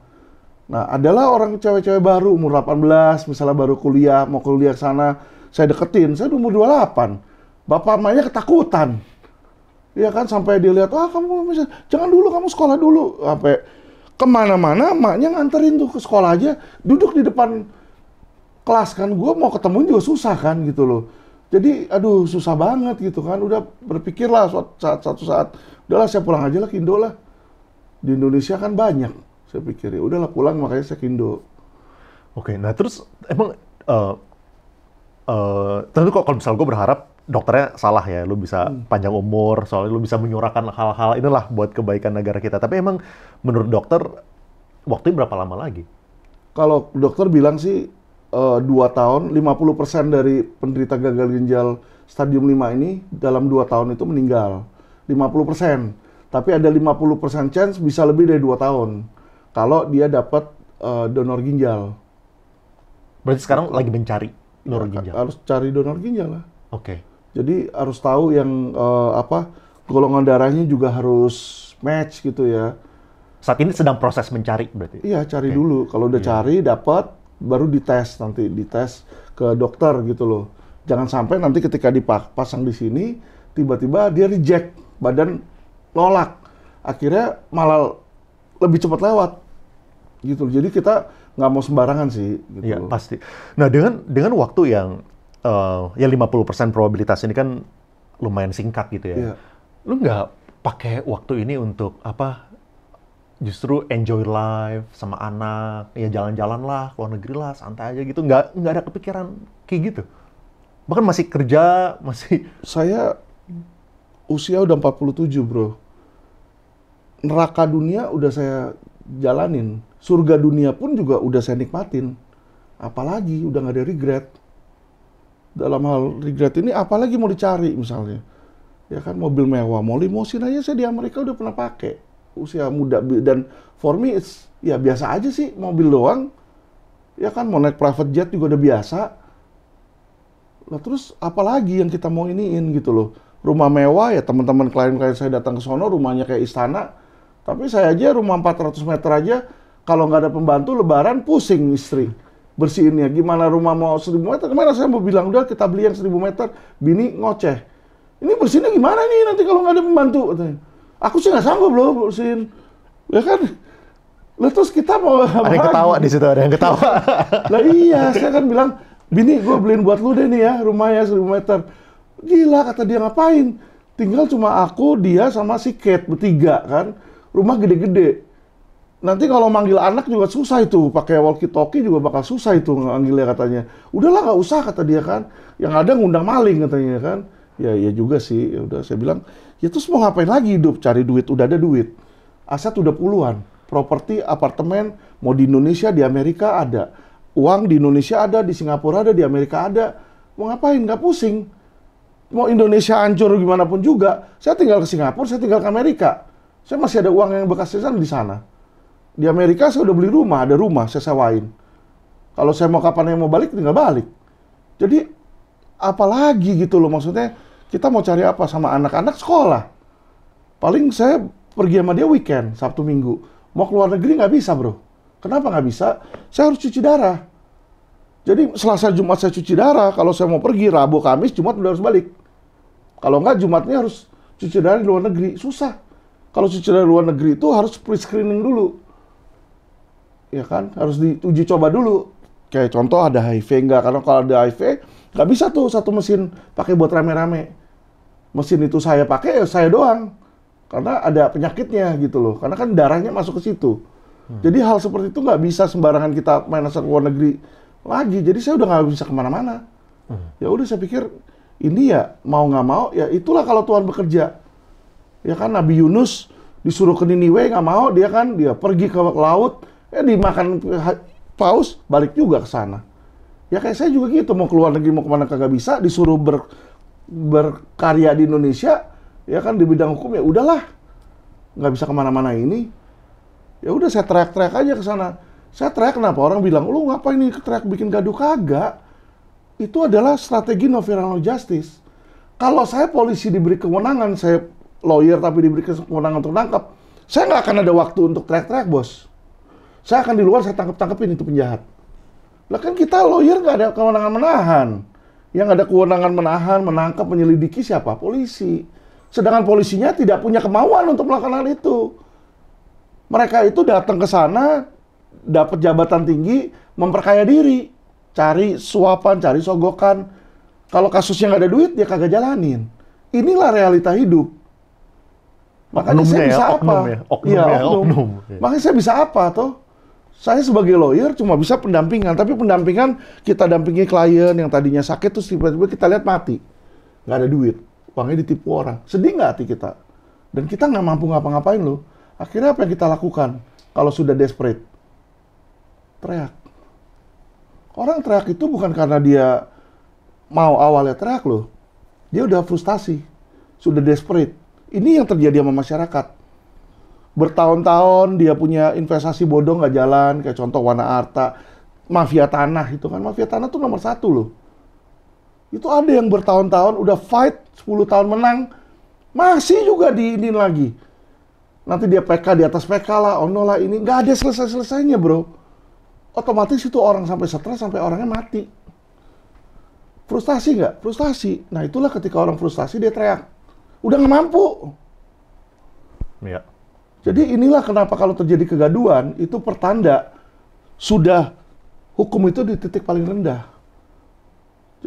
Nah, adalah orang cewek-cewek baru umur 18, misalnya baru kuliah, mau kuliah ke sana, saya deketin. Saya umur 28. Bapak emaknya ketakutan. Iya kan, sampai dia lihat, kamu bisa, jangan dulu, kamu sekolah dulu. Sampai kemana-mana, emaknya nganterin tuh ke sekolah aja, duduk di depan kelas kan, gue mau ketemu juga susah kan gitu loh. Jadi, aduh susah banget gitu kan, udah berpikirlah suatu saat, udahlah saya pulang aja lah ke Indo lah. Di Indonesia kan banyak, saya pikir ya udahlah pulang, makanya saya ke Indo. Oke, nah terus emang, tentu kalau misalnya gue berharap dokternya salah ya, lu bisa panjang umur, soalnya lu bisa menyuarakan hal-hal inilah buat kebaikan negara kita. Tapi emang menurut dokter, waktunya berapa lama lagi? Kalau dokter bilang sih, 2 tahun, 50% dari penderita gagal ginjal stadium 5 ini dalam 2 tahun itu meninggal. 50%. Tapi ada 50% chance bisa lebih dari 2 tahun. Kalau dia dapat donor ginjal. Berarti sekarang lagi mencari donor ginjal? Harus cari donor ginjal lah. Oke. Jadi harus tahu yang golongan darahnya juga harus match gitu ya. Saat ini sedang proses mencari berarti? Iya, cari dulu. Kalau udah cari, dapat, baru dites nanti, dites ke dokter gitu loh. Jangan sampai nanti ketika dipasang di sini, tiba-tiba dia reject, badan nolak. Akhirnya malah lebih cepat lewat. Gitu. Jadi kita nggak mau sembarangan sih. Gitu. Iya, pasti. Nah, dengan waktu yang ya 50% probabilitas ini kan lumayan singkat gitu ya. Iya. Lu nggak pakai waktu ini untuk justru enjoy life sama anak, ya jalan-jalan lah, keluar negeri lah, santai aja gitu. Nggak ada kepikiran kayak gitu? Bahkan masih kerja, masih... Saya usia udah 47, bro. Neraka dunia udah saya jalanin. Surga dunia pun juga udah saya nikmatin. Apalagi udah nggak ada regret. Dalam hal regret ini, apalagi mau dicari misalnya. Ya kan, mobil mewah, mau limosin aja saya di Amerika udah pernah pakai. Usia muda, dan for me it's, ya biasa aja sih, mobil doang. Ya kan, mau naik private jet juga udah biasa. Nah terus apalagi yang kita mau iniin gitu loh. Rumah mewah ya, teman-teman klien-klien saya datang ke sono, rumahnya kayak istana. Tapi saya aja rumah 400 meter aja, kalau nggak ada pembantu lebaran pusing istri bersihinnya. Gimana rumah mau 1000 meter, kemana saya mau bilang, udah kita beli yang 1000 meter, bini ngoceh. Ini bersihinnya gimana nih nanti kalau nggak ada pembantu? Katanya. Aku sih nggak sanggup loh bersihin. Ya kan? Lah terus kita mau Ada yang ketawa di situ, ada yang ketawa. Lah iya, saya kan bilang, bini gue beliin buat lu deh nih ya, rumahnya 1000 meter. Gila, kata dia, ngapain? Tinggal cuma aku, dia, sama si Kate, bertiga kan. Rumah gede-gede. Nanti kalau manggil anak juga susah itu, pakai walkie-talkie juga bakal susah itu manggilnya katanya. Udahlah nggak usah kata dia kan. Yang ada ngundang maling katanya kan. Ya juga sih, ya udah saya bilang, ya terus mau ngapain lagi hidup, cari duit, udah ada duit. Aset udah puluhan, properti, apartemen, mau di Indonesia, di Amerika ada. Uang di Indonesia ada, di Singapura ada, di Amerika ada. Mau ngapain, nggak pusing. Mau Indonesia hancur gimana pun juga, saya tinggal ke Singapura, saya tinggal ke Amerika. Saya masih ada uang yang bekas di sana. Di Amerika saya udah beli rumah, ada rumah, saya sewain. Kalau saya mau kapan yang mau balik, tinggal balik. Jadi, apalagi gitu loh, maksudnya kita mau cari apa sama anak-anak sekolah. Paling saya pergi sama dia weekend, Sabtu Minggu. Mau keluar negeri nggak bisa bro. Kenapa nggak bisa? Saya harus cuci darah. Jadi Selasa Jumat saya cuci darah, kalau saya mau pergi Rabu Kamis Jumat udah harus balik. Kalau nggak Jumatnya harus cuci darah di luar negeri, susah. Kalau cuci darah di luar negeri itu harus pre-screening dulu. Ya kan, harus diuji coba dulu. Kayak contoh ada HIV nggak, karena kalau ada HIV nggak bisa tuh satu mesin pakai buat rame-rame. Mesin itu saya pakai, ya saya doang. Karena ada penyakitnya gitu loh. Karena kan darahnya masuk ke situ. Jadi hal seperti itu nggak bisa sembarangan kita main asal ke luar negeri lagi. Jadi saya udah nggak bisa kemana-mana. Ya udah saya pikir ini ya mau nggak mau ya itulah kalau Tuhan bekerja. Ya kan Nabi Yunus disuruh ke Niniwe nggak mau, dia pergi ke laut, dimakan paus, balik juga ke sana. Ya kayak saya juga gitu, mau keluar negeri mau kemana kagak bisa, disuruh berkarya di Indonesia, ya kan di bidang hukum ya udahlah, nggak bisa kemana-mana ini. Ya udah saya teriak-teriak aja ke sana. Saya teriak kenapa? Orang bilang, lu ngapain nih teriak bikin gaduh? Kagak. Itu adalah strategi no fear no justice. Kalau saya polisi diberi kewenangan, saya lawyer tapi diberi kewenangan untuk nangkap, saya nggak akan ada waktu untuk teriak-teriak bos. Saya akan di luar, saya tangkap-tangkapin itu penjahat. Lah kan kita lawyer nggak ada kewenangan menahan. Yang ada kewenangan menahan, menangkap, menyelidiki siapa? Polisi. Sedangkan polisinya tidak punya kemauan untuk melakukan hal itu. Mereka itu datang ke sana, dapat jabatan tinggi, memperkaya diri. Cari suapan, cari sogokan. Kalau kasusnya nggak ada duit, dia kagak jalanin. Inilah realita hidup. Makanya saya bisa apa? Oknum. Makanya saya bisa apa toh? Saya sebagai lawyer cuma bisa pendampingan, tapi pendampingan kita dampingi klien yang tadinya sakit terus tiba-tiba kita lihat mati, nggak ada duit, uangnya ditipu orang, sedih nggak hati kita? Dan kita nggak mampu ngapa-ngapain loh. Akhirnya apa yang kita lakukan kalau sudah desperate? Teriak. Orang teriak itu bukan karena dia mau awalnya teriak loh, dia udah frustasi, sudah desperate. Ini yang terjadi sama masyarakat. Bertahun-tahun dia punya investasi bodong nggak jalan, kayak contoh Wana Arta, mafia tanah itu kan, mafia tanah tuh nomor 1 loh. Itu ada yang bertahun-tahun udah fight, 10 tahun menang, masih juga diinin lagi. Nanti dia PK di atas PK lah, ono lah ini, nggak ada selesai-selesainya bro. Otomatis itu orang sampai stres, sampai orangnya mati. Frustasi nggak? Frustasi. Nah itulah ketika orang frustasi dia teriak. Udah nggak mampu. Iya. Jadi inilah kenapa kalau terjadi kegaduhan, itu pertanda sudah hukum itu di titik paling rendah.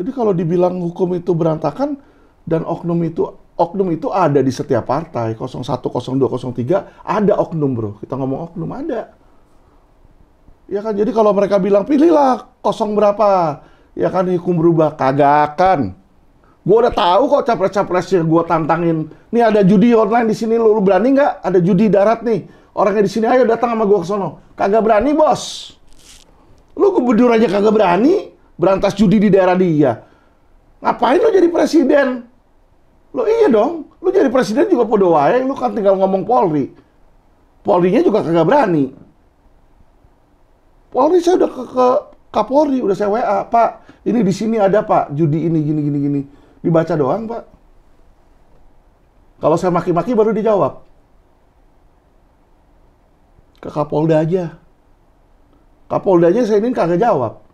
Jadi kalau dibilang hukum itu berantakan dan oknum itu ada di setiap partai, 01, 02, 03, ada oknum bro. Kita ngomong oknum ada. Ya kan, jadi kalau mereka bilang pilihlah 0 berapa, ya kan hukum berubah, kagak akan. Gue udah tahu kok capres-capresnya gue tantangin. Nih ada judi online di sini, lu berani nggak? Ada judi darat nih. Orangnya di sini, ayo datang sama gue ke sono. Kagak berani bos. Lu gubernur aja kagak berani berantas judi di daerah dia. Ngapain lu jadi presiden? Lu iya dong. Lu jadi presiden juga podo wae. Lu kan tinggal ngomong Polri. Polrinya juga kagak berani. Polri saya udah ke Kapolri, udah saya WA, Pak. Ini di sini ada Pak judi ini gini. Dibaca doang, Pak. Kalau saya maki-maki baru dijawab. Ke Kapolda aja. Kapoldanya saya ini kagak jawab.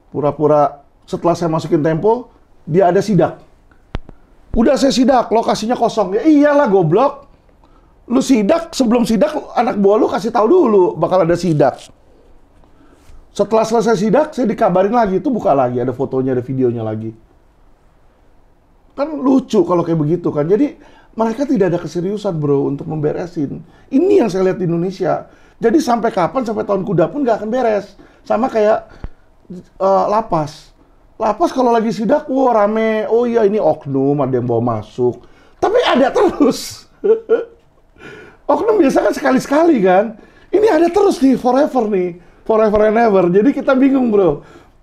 Pura-pura setelah saya masukin Tempo, dia ada sidak. Udah saya sidak, lokasinya kosong. Ya iyalah goblok. Lu sidak, sebelum sidak anak buah lu kasih tahu dulu bakal ada sidak. Setelah selesai sidak, saya dikabarin lagi, itu buka lagi, ada fotonya, ada videonya lagi. Kan lucu kalau kayak begitu kan. Jadi mereka tidak ada keseriusan bro untuk memberesin. Ini yang saya lihat di Indonesia. Jadi sampai kapan, sampai tahun kuda pun nggak akan beres. Sama kayak lapas. Lapas kalau lagi sidak, wah rame. Oh iya ini oknum, ada yang bawa masuk. Tapi ada terus. Oknum biasa kan sekali-sekali kan. Ini ada terus nih, forever nih. Forever and ever. Jadi kita bingung bro.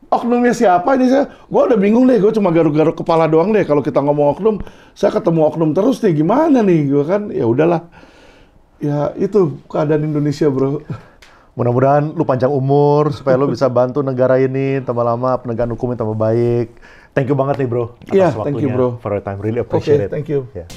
Oknumnya siapa ini gue udah bingung deh. Gue cuma garuk-garuk kepala doang deh. Kalau kita ngomong oknum, saya ketemu oknum terus nih. Gimana nih? Gue kan, ya udahlah. Ya itu keadaan Indonesia bro. Mudah-mudahan lu panjang umur supaya lu bisa bantu negara ini tambah lama, penegakan hukumnya tambah baik. Thank you banget nih bro atas Iya, waktunya. thank you bro. For your time, really appreciate it. Oke, thank you. Yeah.